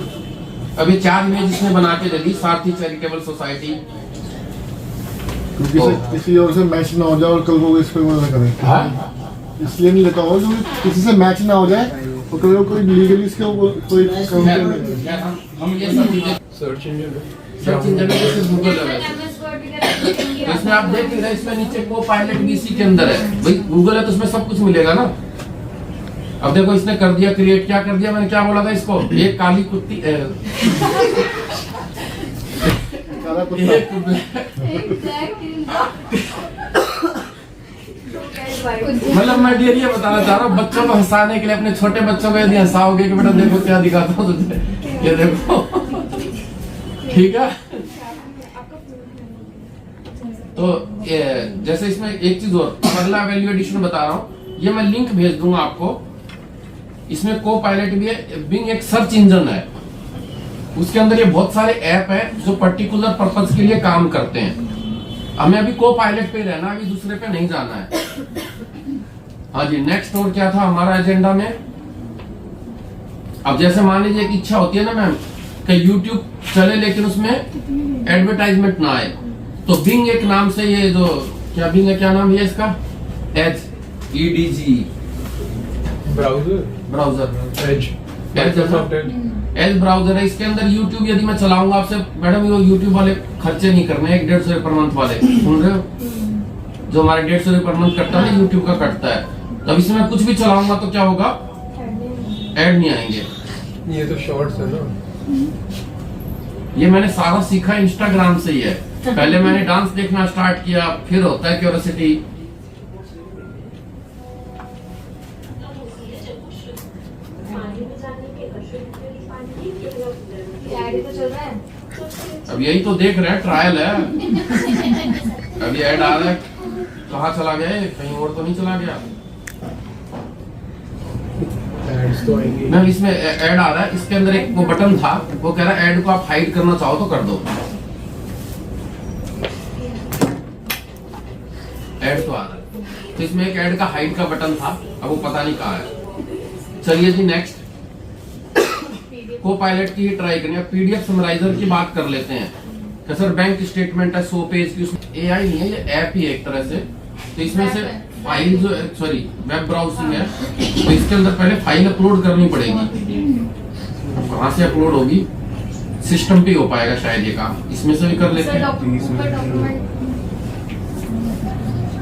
अभी 4 इमेज इसने बना के दे दी, सारथी चैरिटेबल सोसाइटी, किसी और से मैच ना हो जाए और कल को इस पे मना करें, इसलिए नहीं लेता हूँ क्योंकि किसी से मैच ना हो जाए और कल को कोई लीगली इसके कोई हम ये सब चीजें सर्च इंजन में जैसे गूगल है वैसे। इसमें आप देख रहे हैं, इसमें नीचे को पायलट भी इसी के अंदर है। भाई गूगल है तो उसमें सब कुछ मिलेगा ना। अब देखो इसने कर दिया क्रिएट, क्या कर दिया, मैंने क्या बोला था इसको, एक काली कुत्ती मतलब मैं ये बताना चाह रहा हूँ, बच्चों को हंसाने के लिए, अपने छोटे बच्चों को यदि हंसाओगे कि बेटा देखो क्या दिखाता हूँ तुझे, ये देखो, ठीक है। तो जैसे इसमें एक चीज और, अगला वैल्यू एडिशन बता रहा हूँ, ये मैं लिंक भेज दूंगा आपको। इसमें को पायलट भी है, बिंग एक सर्च इंजन है, उसके अंदर ये बहुत सारे ऐप हैं जो पर्टिकुलर पर्पज के लिए काम करते हैं। हमें अभी को पायलट पे रहना, अभी दूसरे पे नहीं जाना है। हाँ जी, नेक्स्ट और क्या था हमारा एजेंडा में। अब जैसे मान लीजिए एक इच्छा होती है ना मैम कि YouTube चले लेकिन उसमें एडवर्टाइजमेंट ना आए, तो बिंग एक नाम से ये जो क्या बिंग है, क्या नाम है इसका, EDG ब्राउजर एज ब्राउजर है। इसके अंदर YouTube यदि मैं चलाऊंगा, आपसे मैडम ये YouTube वाले खर्चे नहीं करने, 150 पर मंथ वाले सुन रहे हो, जो हमारे 150 पर मंथ कटता है ना YouTube का कटता है, तब इसमें कुछ भी चलाऊंगा तो क्या होगा, ऐड नहीं आएंगे। ये तो शॉर्ट्स है ना, ये मैंने सारा सीखा इंस्टाग्राम से ही है। पहले मैंने डांस देखना स्टार्ट किया, फिर होता है क्यूरियोसिटी। ऐड तो चल रहा है। अब यही तो देख रहे हैं, ट्रायल है। अभी ऐड आ रहा है, कहाँ चला गया, कहीं और तो नहीं चला गया। एड्स तो आएंगे। मैम इसमें ऐड आ रहा है, इसके अंदर एक वो बटन था, वो कह रहा है ऐड को आप हाइड करना चाहो तो कर दो। ऐड तो आ रहा है, तो इसमें एक ऐड का हाइड का बटन था, अब वो पता नहीं कहाँ है। चलिए जी नेक्स्ट, को पायलट की ही ट्राई करेंगे। PDF समराइजर की बात कर लेते हैं कि सर बैंक स्टेटमेंट है 100 पेज की, उसमें AI नहीं है, ये ऐप ही है एक तरह से। तो इसमें से फाइल जो सॉरी वेब ब्राउजिंग है, तो इसके अंदर पहले फाइल अपलोड करनी पड़ेगी। कहाँ से अपलोड होगी, सिस्टम पे हो पाएगा शायद ये काम, इसमें से भी कर लेते सर हैं। डॉक्यूमेंट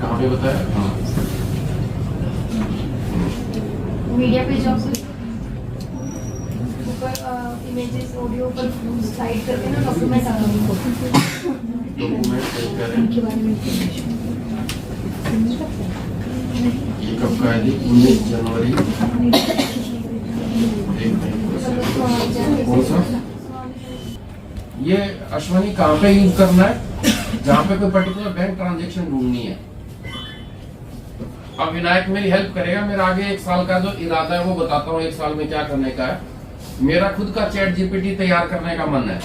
कहाँ पे बताया, हाँ मीडिया पेज ऑफ ऊपर इमेजेस ऑडियो पर स्लाइड करके ना डॉक्यूमेंट आ रहा डॉक्यूमेंट सेव करें। ये कब का है जी, 19 जनवरी। कौन सा ये अश्वनी कहाँ पे यूज करना है, जहाँ पे कोई पर्टिकुलर बैंक ट्रांजेक्शन ढूंढनी है। अब विनायक मेरी हेल्प करेगा, मेरा आगे 1 साल का जो इरादा है वो बताता हूँ, 1 साल में क्या करने का है। मेरा खुद का चैट GPT तैयार करने का मन है।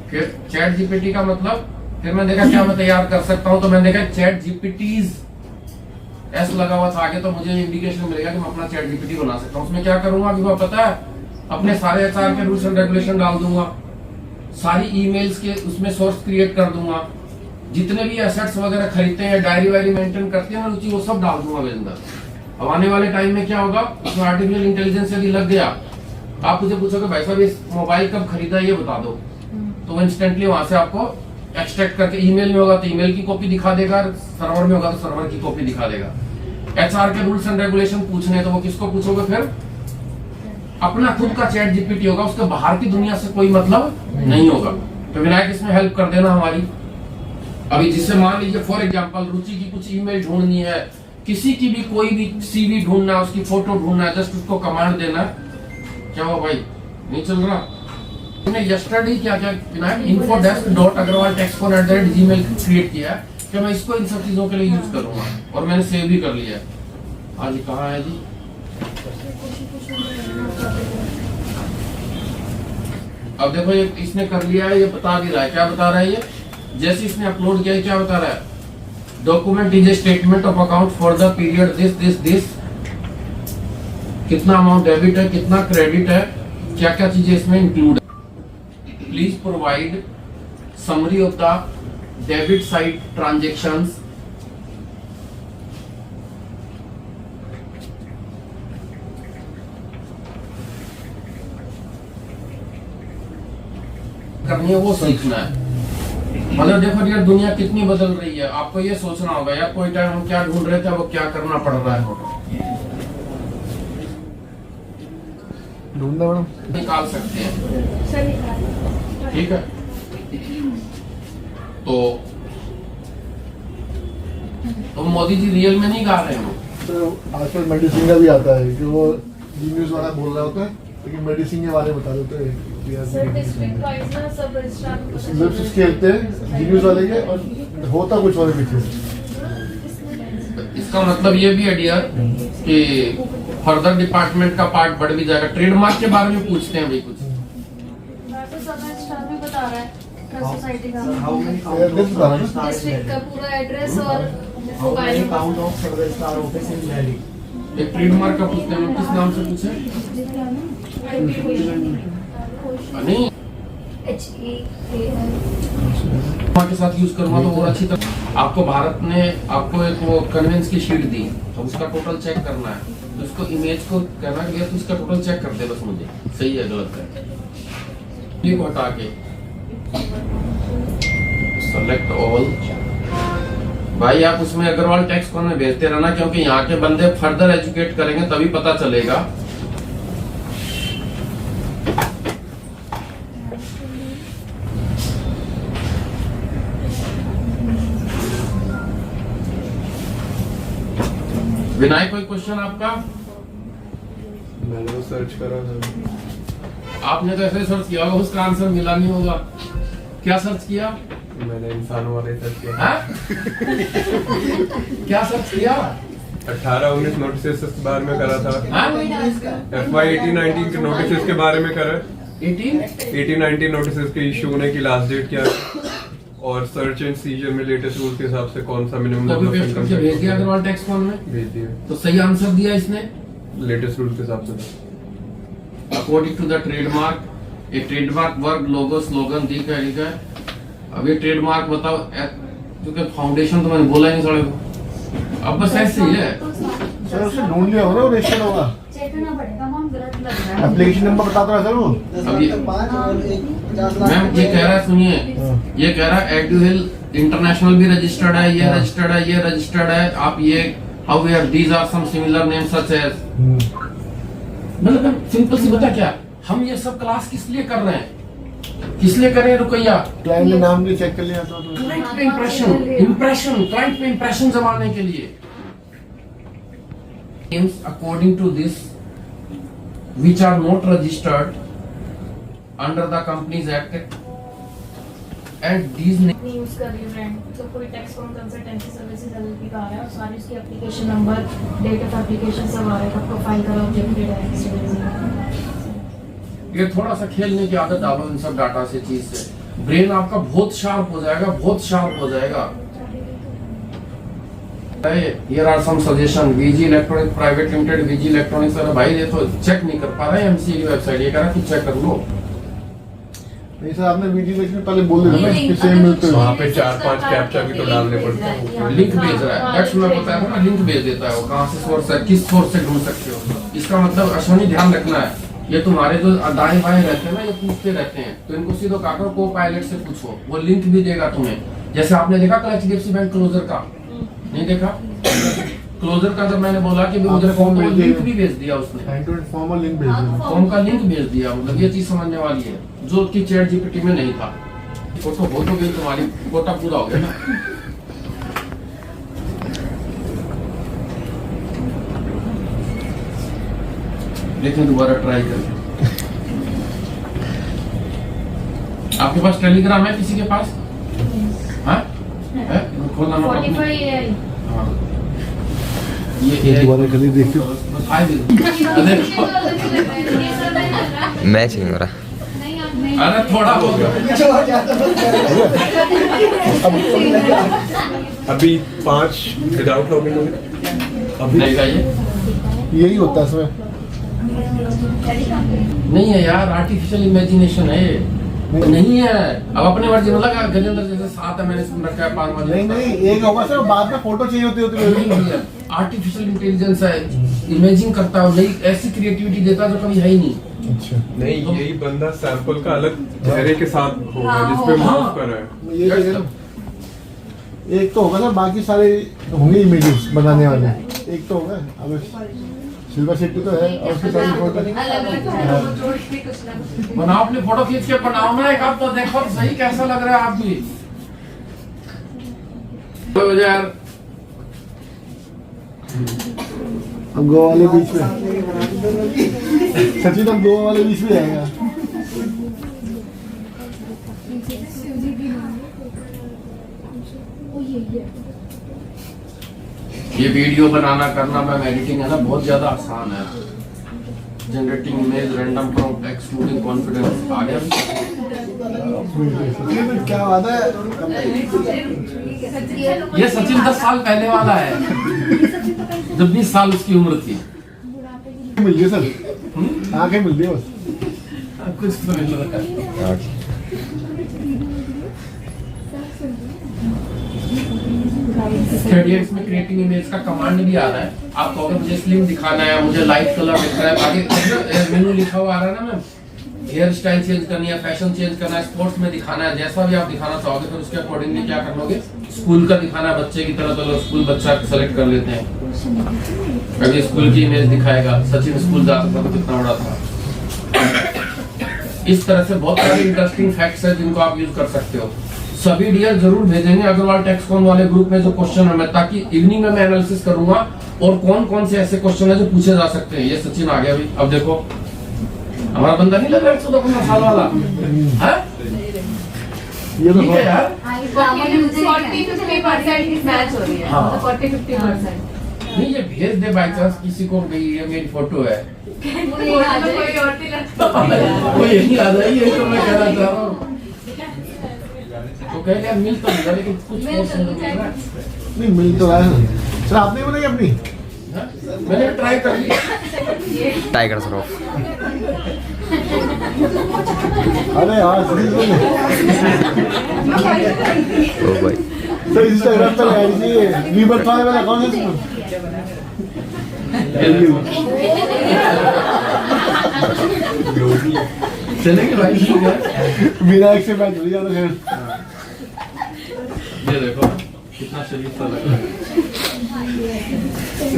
फिर चैट GPT का मतलब, फिर मैं देखा क्या मैं तैयार कर सकता हूँ, तो मैंने देखा चैट GPTs S लगा हुआ था आगे, तो मुझे इंडिकेशन मिलेगा कि मैं अपना चैट GPT बना सकता हूँ। उसमें क्या करूंगा अभी वो पता है, अपने सारे HR के रूल्स एंड रेगुलेशन डाल दूंगा, सारी ईमेल्स के उसमें सोर्स क्रिएट कर दूंगा, जितने भी एसेट्स वगैरह खरीदते हैं, डायरी वायरी मेंटेन करते हैं ना रुचि, वो सब डाल दूंगा मेरे अंदर। अब आने वाले टाइम में क्या होगा, उसमें आर्टिफिशियल इंटेलिजेंस यदि लग गया, आप मुझे पूछोगे भाई साहब इस मोबाइल कब खरीदा ये बता दो, तो वो इंस्टेंटली वहां से आपको एक्सट्रैक्ट करके, ईमेल में होगा तो ईमेल की कॉपी दिखा देगा, सर्वर में होगा तो सर्वर की कॉपी दिखा देगा। HR के रूल्स एंड रेगुलेशन पूछने हैं तो वो किसको पूछोगे, फिर अपना खुद का चैट GPT होगा, उसके बाहर की दुनिया से कोई मतलब नहीं होगा। तो विनायक इसमें हेल्प कर देना हमारी। अभी जिससे मान लीजिए फॉर एग्जांपल रुचि की कुछ ईमेल ढूंढनी है, किसी की भी कोई भी CV ढूंढना है, उसकी फोटो ढूंढना है, जस्ट उसको कमांड देना है। क्या हुआ भाई, नहीं चल रहा? मैंने यस्टरडे क्या क्या विनायक info-agarwal@gmail क्रिएट किया है कि मैं इसको इन सब चीजों के लिए यूज करूंगा, और मैंने सेव भी कर लिया है। हाँ जी, कहाँ है जी, अब देखो ये इसने कर लिया है, ये बता भी रहा है, क्या बता रहा है ये, जैसे इसने अपलोड किया है क्या बता रहा है, document is a statement of account for the period this, कितना अमाउंट डेबिट है, कितना क्रेडिट है, क्या क्या चीजें इसमें इंक्लूड है। Please provide summary of the debit side transactions, करनी है वो सीखना है। मतलब देखो यार दुनिया कितनी बदल रही है, आपको ये सोचना होगा यार कोई टाइम हम क्या ढूंढ रहे थे वो क्या करना पड़ रहा है, ढूंढना मैडम निकाल सकते हैं, ठीक है। तो मोदी जी रियल में नहीं गा रहे हो, तो आजकल मेडिसिन का भी आता है कि वो न्यूज वाला बोल रहा होता है, लेकिन मेडिसिन के बारे में बता देते हैं। सर डिस्ट्रिक्ट वाइज ना सब रजिस्ट्रार को पता लिप्स चल खेलते हैं जीनियस वाले के और होता कुछ और है पीछे। इसका मतलब ये भी है डियर कि फर्दर डिपार्टमेंट का पार्ट बढ़ भी जाएगा। ट्रेडमार्क के बारे में पूछते हैं भाई कुछ। मैं तो सब रजिस्ट्रार भी बता रहा है ट्रस्ट सोसाइटी का How many count This of is Bharat. star is district का there? पूरा एड्रेस और How many mobile count of service star office in Delhi? एक ट्रेडमार्क का पूछते हैं, किस नाम से पूछे? नहीं के साथ यूज करूंगा तो वो अच्छी तरह। आपको भारत ने आपको एक वो कन्वेंस की शीट दी, तो उसका टोटल चेक करना है, तो उसको इमेज को कहना है तो उसका टोटल चेक कर दे बस मुझे, सही है गलत है। ये को हटा के सेलेक्ट ऑल। भाई आप उसमें अग्रवाल टेक्स्ट कॉन में भेजते रहना, क्योंकि यहाँ के बंदे फर्दर एजुकेट करेंगे तभी पता चलेगा। विनायक कोई क्वेश्चन आपका? मैंने तो सर्च करा था। आपने तो ऐसे सर्च किया होगा, उसका आंसर मिला नहीं होगा। क्या सर्च किया? मैंने इंसानों वाले सर्च किया। हाँ? क्या सर्च किया? 18-19 नोटिस के बारे में करा था। हाँ? FY 18-19 के नोटिस के बारे में करा। 18? 18-19 नोटिस के इशू होने की लास्ट डेट क्या है, और सर्च एंड सीजर में लेटेस्ट रूल के हिसाब से कौन सा मिनिमम कॉपी पेस्ट करके भेज दिया अग्रवाल टेक्स्ट कॉन में, भेज दिया तो सही आंसर दिया इसने लेटेस्ट रूल के हिसाब से। According to the trademark. ये ट्रेडमार्क वर्ड लोगो स्लोगन दिख है। अब ये ट्रेडमार्क बताओ, क्योंकि फाउंडेशन तो मैंने बोला ही नहीं साले को। अब बस ऐसे ही है। सर उसने ढूंढ लिया होगा, वो रजिस्टर्ड होगा। चेक करना पड़ेगा, हम गलत लग रहा है। एप्लीकेशन नंबर बताता है सर वो। अब ये मैम ये कह रहा है, सुनिए, ये कह रहा है एडुहिल इंटरनेशनल भी रजिस्टर्ड है, ये रजिस्टर्ड है, ये रजिस्टर्ड है। आप ये how we are these are some similar names such as. मतलब सिंपल सी बता क्या, हम ये सब क्लास किस लिए कर रहे हैं? किस लिए कर रहे हैं रुकैया? क्लाइंट ने नाम भी चेक कर लिया था तो। क्लाइंट पे इंप्रेशन क्लाइंट पे इंप्रेशन जमाने के लिए। Names according to this which are not registered under the Companies Act and these names नहीं यूज कर रही है ब्रांड, तो कोई tax form consultancy services LLP का आ रहा है और सारी उसकी application number, date of application सब आ रहा है, कब प्रोफाइल का ऑब्जेक्टेड है। ये थोड़ा सा खेलने की आदत डालो इन सब डाटा से, चीज से ब्रेन आपका बहुत शार्प हो जाएगा, बहुत शार्प हो जाएगा। Here are some suggestion, VG Electronics Private Limited, VG Electronics। अरे भाई ये तो चेक नहीं कर पा रहा है एमसी की वेबसाइट, ये कह रहा है चेक कर लो। नहीं सर आपने वीडियो लेक्चर पहले बोल दिया ना नहीं, कि सेम मिलते वहाँ हैं। पे 4-5 कैप्चा भी तो डालने पड़ते हैं। लिंक भेज रहा है, दैट्स मैं बताया था ना, लिंक भेज देता है वो, कहाँ से सोर्स है, किस सोर्स से ढूंढ सकते हो। इसका मतलब अश्वनी ध्यान रखना है, ये तुम्हारे जो दाएं बाएं रहते हैं ना, ये पूछते रहते हैं, तो इनको सीधो कहा करो को पायलट से पूछो, वो लिंक भी देगा तुम्हें। जैसे आपने देखा कल HDFC बैंक क्लोजर का, नहीं देखा? क्लोजर का जब मैंने बोला कि मुझे फॉर्म में लिंक भी भेज दिया उसने, end to end formal link भेज देना। फॉर्म का लिंक भेज दिया। मतलब ये चीज समझने वाली है, जो कि चैट जीपीटी में नहीं था। फोटो हो तो गई तुम्हारी, कोटा पूरा हो गया ना। लेकिन दोबारा ट्राई कर। आपके पास टेलीग्राम है किसी के पास? हाँ? है? खोलना मत अपने। 45 AI हाँ। ये दोबारा कर देखियो। बस हाय दे दो। मैच नहीं हो रहा। अरे थोड़ा हो गया। अभी 5 विदाउट लॉगिन हो गए। अभी नहीं ये यही होता है इसमें। नहीं है यार, आर्टिफिशियल इमेजिनेशन है ये। नहीं है, अब अपने मर्जी में लगा गजेंद्र जैसे 7 है मैंने सुन रखा है 5 वाले। नहीं एक होगा सर, बाद में फोटो चाहिए होती आर्टिफिशियल इंटेलिजेंस है, इमेजिंग करता है, नई ऐसी क्रिएटिविटी देता है जो कभी है ही नहीं। अच्छा नहीं, यही बंदा सैंपल का अलग चेहरे के साथ होगा जिसपे माउस कर रहा है। ये करेगा। एक तो होगा ना, बाकी सारे होंगे इमेजेस बनाने वाले। एक तो होगा, अब सिल्वर सिटी तो है और उसकी सारी फोटो बनाओ, अपनी फोटो खींच के बनाओ ना एक, आप तो देखो तो सही कैसा लग रहा है आप भी। तो यार अब गोवा वाले बीच में सचिन, अब गोवा वाले बीच में आएगा। ये वीडियो बनाना करना मैम एडिटिंग है ना बहुत ज्यादा आसान है। Generating image random prompt excluding confidence आ गया। क्या बात है। ये सचिन 10 साल पहले वाला है जब 20 साल उसकी उम्र थी। मिल गया सर, आंखें मिल गई बस। कुछ तो मिल रहा है। थर्ड में क्रिएटिंग इमेज का कमांड भी आ रहा है। आपको अगर मुझे स्लिम दिखाना है, मुझे लाइट कलर दिख रहा है, आगे मेनू लिखा हुआ आ रहा है ना मैम। हेयर स्टाइल चेंज करनी है, फैशन चेंज करना है, स्पोर्ट्स में दिखाना है, जैसा भी आप दिखाना चाहोगे फिर उसके अकॉर्डिंगली क्या कर लोगे। स्कूल का दिखाना है बच्चे की तरह तो लोग स्कूल बच्चा सेलेक्ट कर लेते हैं। अभी स्कूल की इमेज दिखाएगा, सचिन स्कूल जाता था तो कितना बड़ा था। इस तरह से बहुत सारे इंटरेस्टिंग फैक्ट्स है जिनको आप यूज कर सकते हो। सभी डीएल जरूर भेजेंगे अग्रवाल टेक्सकॉन वाले ग्रुप में जो क्वेश्चन है मैं, ताकि इवनिंग में मैं एनालिसिस करूंगा और कौन कौन से ऐसे क्वेश्चन है जो पूछे जा सकते हैं। ये सचिन आ गया अभी। अब देखो हमारा बंदा नहीं लग रहा 115 साल वाला है। ये तो ठीक है यार। 40-50% मैच हो रही है। हाँ। 40-50%। नहीं ये भेज दे बाई चांस किसी को भाई ये मेरी फोटो है कोई और नहीं लगता। वो यही आ जाएगी। यही तो मैं कहना चाह रहा हूँ। तो कह लिया मिल तो मिला लेकिन कुछ क्वेश्चन तो मिल रहा है। नहीं मिल तो रहा है सर। आपने बनाई अपनी? हाँ? मैंने ट्राई कर लिया। टाइगर सर अरे यार सर ओ भाई इंस्टाग्राम पे ऐड चाहिए। वीवर फाइव वाला कौन है इसमें? चलेंगे भाई ठीक है। विनायक से मैच हो जाता है। ये देखो कितना शरीफ सा लग रहा है।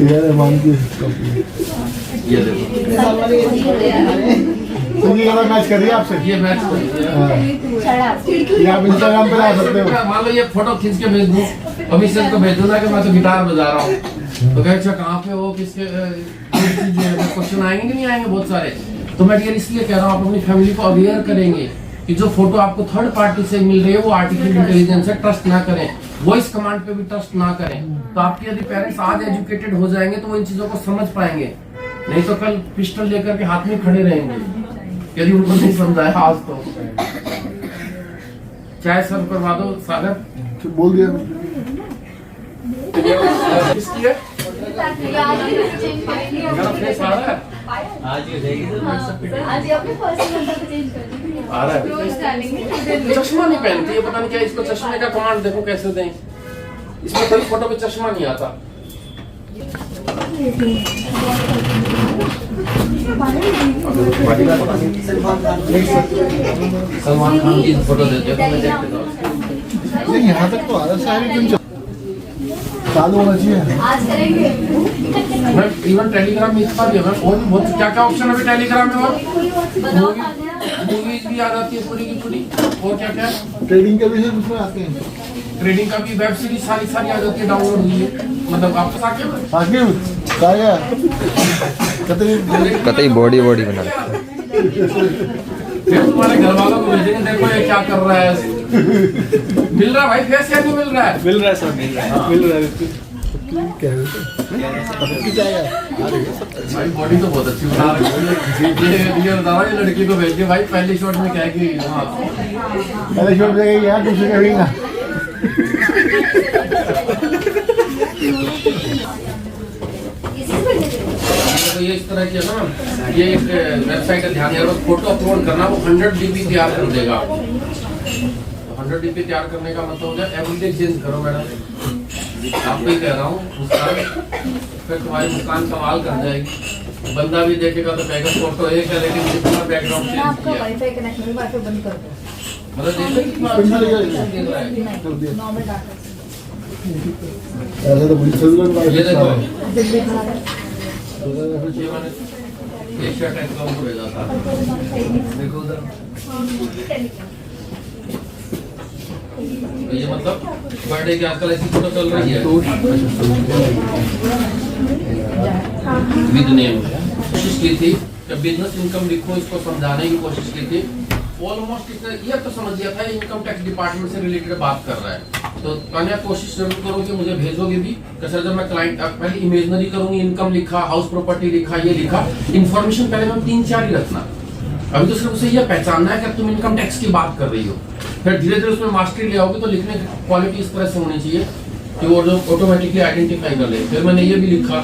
यार मान के ये देखो तो ये वाला मैच कर रही है आपसे। ये मैच ये आप इंस्टाग्राम पे ला सकते हो। मान लो ये फोटो खींच के भेज दूं, अभिषेक को भेज दूं ना कि मैं तो गिटार बजा रहा हूँ, तो कहे अच्छा कहाँ पे हो, किसके क्वेश्चन आएंगे कि नहीं आएंगे बहुत सारे। तो मैं ये इसलिए कह रहा हूँ आप अपनी फैमिली को अवेयर करेंगे कि जो फोटो आपको थर्ड पार्टी से मिल रही है वो आर्टिफिशियल इंटेलिजेंस से ट्रस्ट ना करें, वॉइस कमांड पे भी ट्रस्ट ना करें। तो आपके यदि पेरेंट्स आज एजुकेटेड हो जाएंगे तो वो इन चीजों को समझ पाएंगे, नहीं तो कल पिस्टल लेकर के हाथ में खड़े रहेंगे यदि उनको नहीं समझाया आज तो। चाय सर्व करवा दो सागर। बोल दिया किसकी है? मेरा फेस आ रहा है? आज ही हो जाएगी सर आज ही अपने पर्सनल नंबर पे चेंज कर दीजिए। आ रहा है। रोज डालेंगे। चश्मा नहीं पहनती है, पता नहीं क्या इसको चश्मे का कमांड देखो कैसे दें। इसमें कोई फोटो पे चश्मा नहीं आता। सलमान खान की फोटो देते हो तो मैं देखते हूँ। नहीं यहाँ तक तो आ रहा सारी क्यों चालू होना चाहिए। आज करेंगे। मैं इवन टेलीग्राम में इतना भी है और भी बहुत क्या क्या ऑप्शन है अभी टेलीग्राम में। और मूवीज भी आ जाती है पूरी की पूरी। और क्या क्या ट्रेडिंग के भी उसमें आते हैं। ट्रेडिंग का भी वेब सीरीज सारी सारी आ जाती है डाउनलोड हुई है। मतलब आपके साथ आगे क्या कतई बॉडी बना रखा है। फिर तुम्हारे घर वालों को भेजेंगे देखो ये क्या कर रहा है। मिल रहा है भाई फेस या नहीं मिल रहा है? मिल रहा है सर मिल रहा है मिल रहा है क्या है भाई बॉडी तो बहुत अच्छी बना रही है। ये बता रहा है ये लड़की को भेज के भाई पहले शॉट में क्या है कि हाँ पहले शॉट जाएगी यार दूसरे का भी ना। तो ये इस तरह की है ना, ये एक वेबसाइट है, ध्यान रखो फोटो अपलोड करना वो 100 DB तैयार कर देगा। 100 DB तैयार करने का मतलब हो गया एवरीडे चेंज करो मैडम। आपको ही कह रहा हूँ मुस्कान, फिर तुम्हारी मुस्कान कमाल कर जाएगी। बंदा भी देखेगा तो कहेगा फोटो एक है लेकिन कितना बैकग्राउंड चेंज आपका किया। वाईफाई कनेक्शन वाईफाई बंद कर दो। मतलब देखो कितना अच्छा देख रहा है। नॉर्मल डाटा ऐसा तो मुझे सेलुलर ये देखो जल्दी खा रहा है। ये मैंने एशिया टेलीकॉम को भेजा था। देखो उधर ये मतलब बर्थडे की आजकल ऐसी फोटो चल रही है विद नेम। कोशिश की थी जब बिजनेस इनकम लिखो इसको समझाने की कोशिश की थी। ऑलमोस्ट इसने ये तो समझ लिया था इनकम टैक्स डिपार्टमेंट से रिलेटेड बात कर रहा है। तो कन्या कोशिश जरूर करो कि मुझे भेजोगे भी कि सर जब मैं क्लाइंट पहले इमेजनरी करूंगी, इनकम लिखा, हाउस प्रॉपर्टी लिखा, ये लिखा, इन्फॉर्मेशन पहले मैम 3-4 ही रखना। अभी तो सिर्फ उसे यह पहचानना है कि तुम इनकम टैक्स की बात कर रही हो, फिर धीरे धीरे उसमें मास्टरी ले आओगे तो लिखने की क्वालिटी इस तरह से होनी चाहिए कि वो जो ऑटोमेटिकली आइडेंटिफाई कर ले। फिर मैंने ये भी लिखा,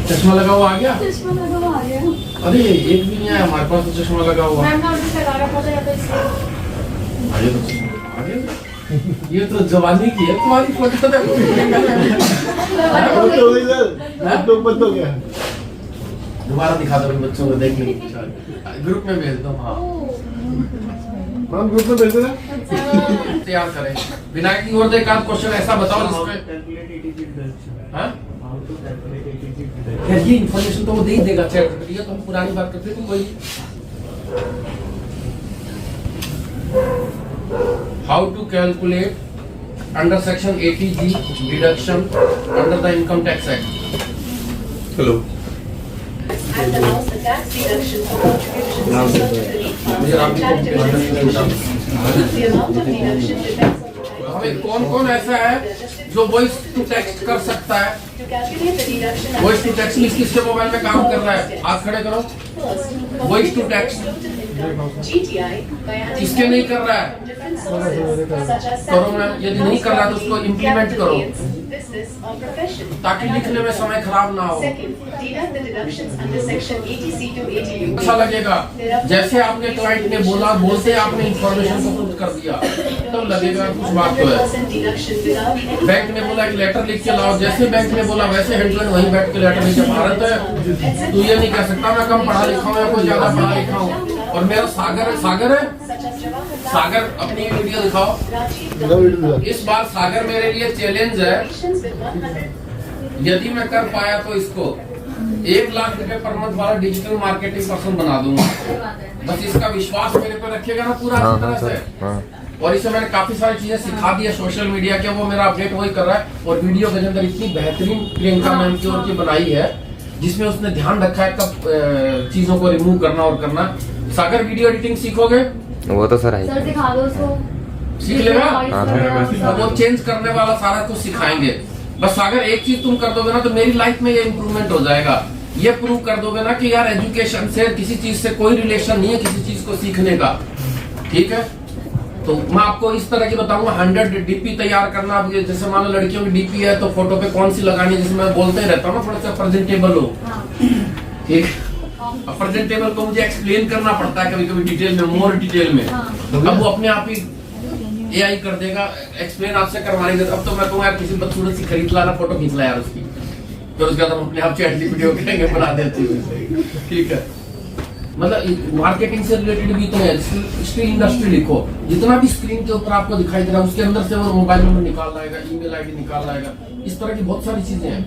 चश्मा लगा हुआ आ गया? चश्मा लगा हुआ आ गया। अरे एक भी नहीं आया हमारे पास तो चश्मा लगा हुआ। मैम ने ऑर्डर लगा रखा था या तो इसलिए। आगे ये तो जवानी की है तुम्हारी फोटो। बंद हो गया। दोबारा दिखा दो बच्चों को देखने, ग्रुप में भेज दो। हाँ मैम ग्रुप में भेज देना। तैयार करें। विनायक की ओर से एक आध क्वेश्चन ऐसा बताओ जिसमें हाँ? यार ये इन्फॉर्मेशन तो वो दे ही देगा चैट पे, तो हम पुरानी बात करते थे वही। How to calculate under section 80G deduction under the income tax act. Hello And allows the tax deduction for contributions to the amount of deduction depends on the type. हमें कौन कौन ऐसा है जो वॉइस टू टेक्स्ट कर सकता है? To calculate the deduction. Voice to text किसके मोबाइल में काम कर रहा है? हाथ खड़े करो। Voice to text. GTI by adding किसके नहीं कर रहा है? different sources such as करो मैं, यदि नहीं कर रहा तो उसको इम्प्लीमेंट करो business or profession. ताकि लिखने में समय खराब ना हो। Second, deduct the deductions under section 80C to 80U. अच्छा लगेगा जैसे आपके क्लाइंट ने बोला, बोलते आपने इंफॉर्मेशन को पुट कर दिया तो लगेगा कुछ बात तो है। 100% deduction without any बैंक ने बोला एक लेटर लिख के लाओ, जैसे बैंक ने बोला वैसे हैंडलर वहीं बैठ के लेटर लिखे। भारत है, तू ये नहीं कह सकता मैं कम पढ़ा लिखा हूँ या कोई ज्यादा पढ़ा लिखा हूँ। और मेरा सागर है, such as Jawaharlal, सागर अपनी वीडियो दिखाओ। Rajiv इस बार सागर मेरे लिए चैलेंज है, Nations with 100 यदि मैं कर पाया तो इसको 1 लाख रुपए पर मंथ वाला डिजिटल मार्केटिंग पर्सन बना दूंगा। बस इसका विश्वास मेरे पे रखिएगा ना पूरा हाँ, तरह हाँ, से। हाँ। और इसे मैंने काफी सारी चीजें सिखा दी है सोशल मीडिया के, वो मेरा अपडेट वही कर रहा है। और वीडियो के अंदर इतनी बेहतरीन प्रियंका मैम की ओर की बनाई है जिसमें उसने ध्यान रखा है कब चीजों को रिमूव करना और करना। सागर वीडियो एडिटिंग सीखोगे? वो तो सर है। सर दिखा दो उसको। सीख लेगा। हाँ, वो चेंज करने वाला सारा कुछ सिखाएंगे। बस सागर एक चीज तुम कर दोगे ना तो मेरी लाइफ में ये इम्प्रूवमेंट हो जाएगा। ये प्रूव कर दोगे ना कि यार एजुकेशन से किसी चीज से कोई रिलेशन नहीं है किसी चीज को सीखने का। ठीक है, तो मैं आपको इस तरह की बताऊंगा 100 डीपी तैयार करना। अब ये जैसे मान लो लड़कियों की डीपी है तो फोटो पे कौन सी लगानी है, जैसे मैं बोलते ही रहता हूँ ना थोड़ा सा प्रेजेंटेबल हो। ठीक, अब प्रेजेंटेबल को मुझे एक्सप्लेन करना पड़ता है कभी कभी डिटेल में, मोर डिटेल में। अब वो अपने आप ही AI कर देगा, एक्सप्लेन आपसे करवाने देगा। अब तो मैं कहूँ यार किसी बदसूरत सी खरीद लाना, फोटो खींच ला यार उसकी, फिर उसके बाद हम अपने आप चैट वीडियो करेंगे, बना देते हैं। ठीक है, मतलब मार्केटिंग से रिलेटेड भी तो है। स्टील इंडस्ट्री लिखो, जितना भी स्क्रीन के ऊपर आपको दिखाई दे रहा है उसके अंदर से वो मोबाइल नंबर निकाल लाएगा, ईमेल आईडी निकाल लाएगा। इस तरह की बहुत सारी चीजें हैं।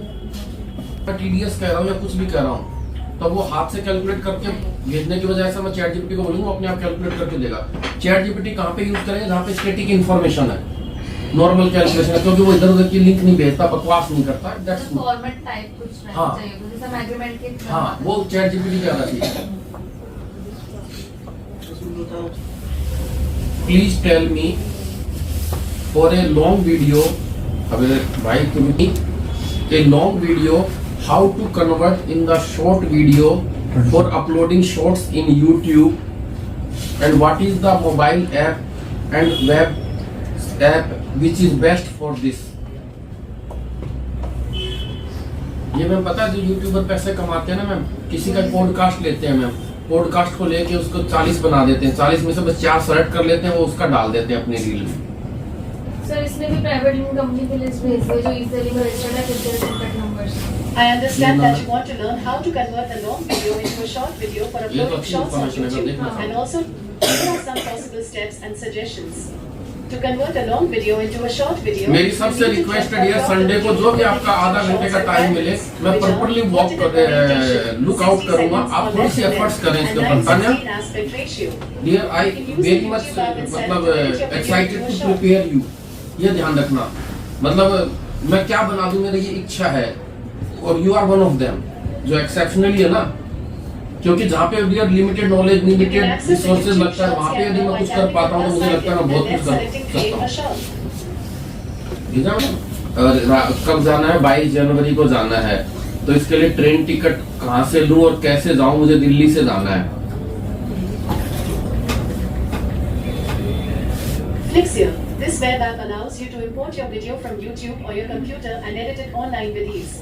मैं TDS कह रहा हूँ या कुछ भी कह रहा हूँ तो वो हाथ से कैलकुलेट करके भेजने की वजह से मैं चैट जीपीटी को बोलूंगा अपने आप कैलकुलेट करके देगा। चैट जीपीटी कहाँ पे यूज करेंगे? जहाँ पे स्टैटिक इन्फॉर्मेशन है, नॉर्मल कैलकुलेशन है, क्योंकि वो इधर उधर की लिंक नहीं भेजता, बकवास नहीं करता। दैट्स फॉर्मेट टाइप कुछ रहना हाँ। चाहिए, जैसे हम एग्रीमेंट के। हाँ, वो चैट जीपीटी ज्यादा ठीक है। Please tell me for a long video, अगर भाई तुम a long video how to convert in the short video for uploading shorts in YouTube, and what is the mobile app and web app which is best for this। ये ma'am पता है जो YouTuber पैसे कमाते हैं ना ma'am, किसी का पॉडकास्ट लेते हैं मैम, पॉडकास्ट को लेके उसको 40 बना देते हैं, 40 में से बस 4 सेलेक्ट कर लेते हैं, वो उसका डाल देते हैं अपने रील में। सर इसमें भी प्राइवेट लिमिटेड कंपनी की लिस्ट भेज दो जो इजीली रजिस्टर्ड है with their contact numbers. I understand that you want to learn how to convert a long video into a short video for uploading shorts on YouTube, and also here are some possible steps and suggestions. To convert a long video into a short video, मेरी सबसे request है dear, Sunday को जो भी आपका आधा घंटे का टाइम मिले मैं प्रॉपर्ली वॉक कर लुक आउट करूंगा। आप थोड़ी सी एफर्ट्स करें इसके ऊपर। Tanya dear, I very much मतलब एक्साइटेड टू प्रिपेयर यू, ये ध्यान रखना। मतलब मैं क्या बना दूं, मेरी ये इच्छा है और you are one of them जो एक्सेप्शनली है ना। क्योंकि जहाँ पे dear limited knowledge limited resources लगता है वहाँ पे यदि मैं कुछ कर पाता हूँ तो मुझे लगता है मैं बहुत कुछ कर सकता हूँ। और कब जाना है? 22 जनवरी को जाना है, तो इसके लिए ट्रेन टिकट कहाँ से लूँ और कैसे जाऊँ? मुझे दिल्ली से जाना है। Flixio. This web app allows you to import your video from YouTube or your computer and edit it online with ease.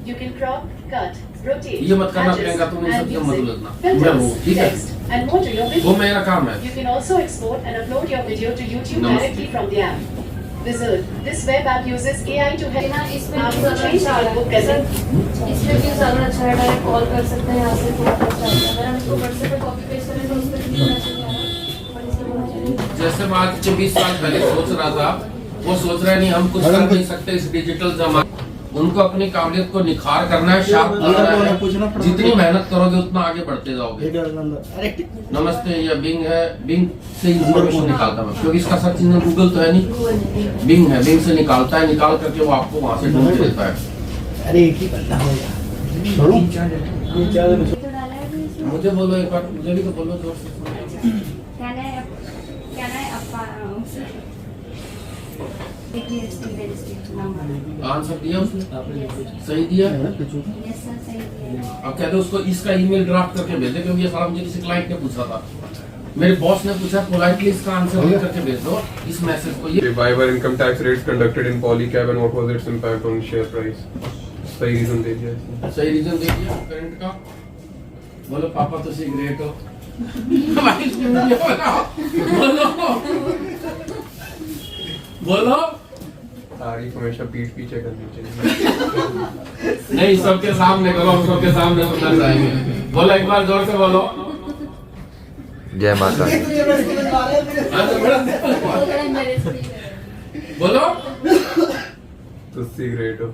You can crop, cut, rotate, ये मत करना adjust, प्रियंका, तुम इन add सब से मत music, उलझना। मैं वो, filters, ठीक है? text, and more to your वो video. मेरा काम है। You can also export and upload your video to YouTube Namaste. directly from the app. Wizard. This web app uses AI to help ना इसमें आपको ज़्यादा change अच्छा your book है। present. इसमें भी ज़्यादा अच्छा है, डायरेक्ट कॉल कर सकते हैं यहाँ से फोन कर सकते हैं। अगर हम इसको व्हाट्सएप पे कॉपी पेस्ट करें तो उस पर क्लिक होना चाहिए ना, पर इसमें होना चाहिए। जैसे मैं आज से 20 साल पहले सोच रहा था, वो सोच रहे नहीं हम कुछ कर नहीं सकते इस डिजिटल जमाने। उनको अपनी काबिलियत को निखार करना है, शार्प करना है। जितनी मेहनत करोगे उतना आगे बढ़ते जाओगे। नमस्ते, ये बिंग है, बिंग से इंफॉर्मेशन निकालता मैं, क्योंकि इसका सर्च इंजन गूगल तो है नहीं, बिंग है, बिंग से निकालता है, निकाल करके वो आपको वहां से ढूंढ के देता है। अरे एक ही करना होगा। छोड़ो। तो डाला है भी इसमें। मुझे बोलो एक बार, मुझे भी तो बोलो जोर से। Can I GST registration number? Answer दिया उसने? सही दिया? Yes sir, सही है। अब कहते उसको इसका ईमेल ड्राफ्ट करके भेज दे, क्योंकि ये सारा मुझे किसी क्लाइंट ने पूछा था। मेरे बॉस ने पूछा, पोलाइटली इसका आंसर लिख करके भेज दो इस मैसेज को। ये Why were income tax rates conducted in Polycab and what was its impact on share price? सही रीजन दे दिया इसने। सही रीजन दे दिया करंट का। बोलो पापा तो ग्रेट हो। बोलो बोलो। तारीफ हमेशा पीठ पीछे करनी चाहिए। नहीं, सबके सामने करो, हम सबके सामने सुनना चाहेंगे। बोलो एक बार जोर से बोलो। जय माता दी। बोलो तुसी ग्रेट हो।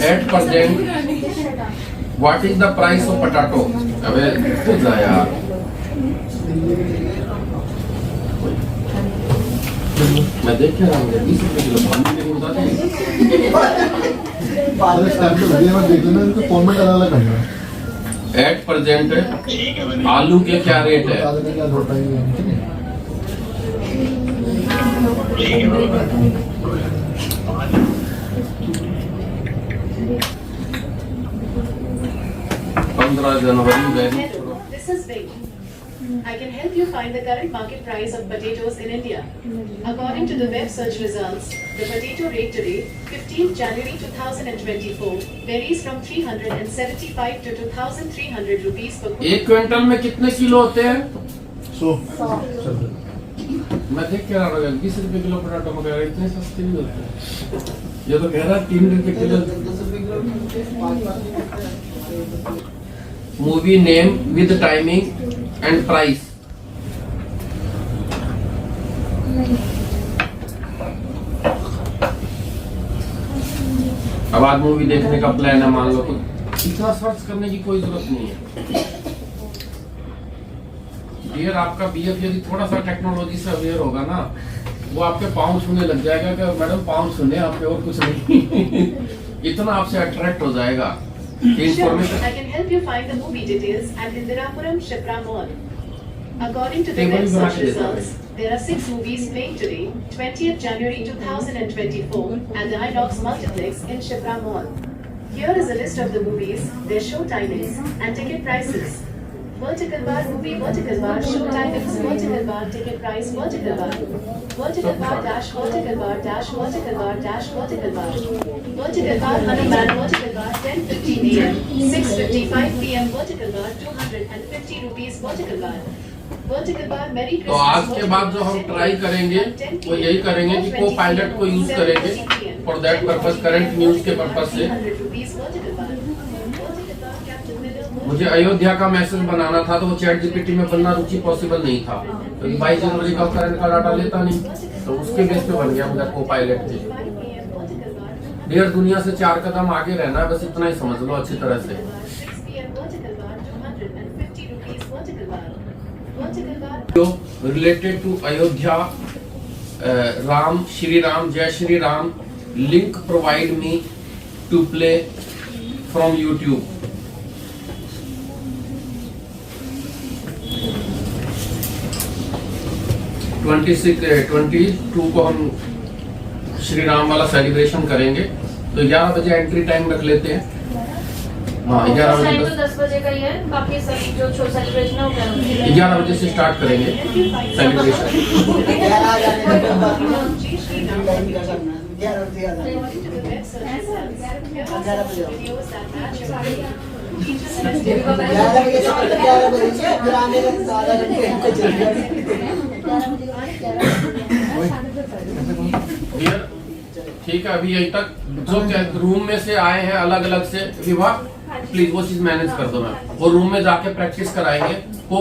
At present, what is the price of potato? अबे तो जा यार। मैं देख क्या रहा हूँ, 20 रुपए किलो पानी में बता दें। अरे स्टैम्प तो बढ़िया, मैं देख लेना, इनको फॉर्मेट अलग-अलग करना है। एट प्रेजेंट आलू के क्या रेट है? बता देना क्या होता है। 15 जनवरी very. Hello, this is Bing. I can help you find the current market price of potatoes in India. According to the web search results, the potato rate today, 15th January 2024, varies from 375 to 2,300 rupees per quintal. एक quintal में कितने kilo होते हैं? 100। मैं देख के रहा हूँ 20 रुपए किलो पटाटो में कह रहा है, इतने सस्ते नहीं होते हैं। ये तो कह रहा है 3 रुपए kilo. Movie name with timing and price. अब आज मूवी देखने का प्लान है, मान लो, तो इतना सर्च करने की कोई जरूरत नहीं है। डियर, आपका बीएफ यदि थोड़ा सा टेक्नोलॉजी से अवेयर होगा ना, वो आपके पाँव छूने लग जाएगा कि मैडम पाँव छूने आपके, और कुछ नहीं। इतना आपसे अट्रैक्ट हो जाएगा। Sure, I can help you find the movie details at Indirapuram Shipra Mall. According to the web search results, there are 6 movies playing today, 20th January 2024, at the Inox Multiplex in Shipra Mall. Here is a list of the movies, their show timings, and ticket prices. Vertical bar movie, vertical bar show timings, vertical bar ticket price, vertical bar dash, vertical bar dash, vertical bar dash, vertical bar. Vertical bar Honeyman, vertical bar 10:15 AM, 6:55 PM, vertical bar 250 rupees, vertical bar. Vertical bar Merry तो Christmas. आज के बाद जो हम try करेंगे वो यही करेंगे कि को पायलट को यूज करेंगे for that purpose, current news के पर्पस से। मुझे अयोध्या का मैसेज बनाना था, तो वो चैट जीपीटी में बनना रुचि पॉसिबल नहीं था, क्योंकि 22 जनवरी का करंट का डाटा लेता नहीं, तो उसके बेस पे बन गया मुझे को पायलट के। डियर, दुनिया से 4 कदम आगे रहना है, बस इतना ही समझ लो अच्छी तरह से। रिलेटेड टू अयोध्या, राम, श्री राम, जय Shri Ram, link provide me to play from YouTube. Twenty two को हम श्री राम वाला सेलिब्रेशन करेंगे, तो 11 बजे एंट्री टाइम रख लेते हैं। हाँ, 11 बजे 10 बजे का ही है, बाकी सब जो शो सेलिब्रेशन है वो 11 बजे से स्टार्ट करेंगे celebration. According to the web search results, there are some videos that match your teachers and ठीक है, अभी यहीं तक जो रूम में से आए हैं अलग अलग से विभाग, प्लीज वो चीज मैनेज कर दो मैम। वो रूम में जाके प्रैक्टिस कराएंगे को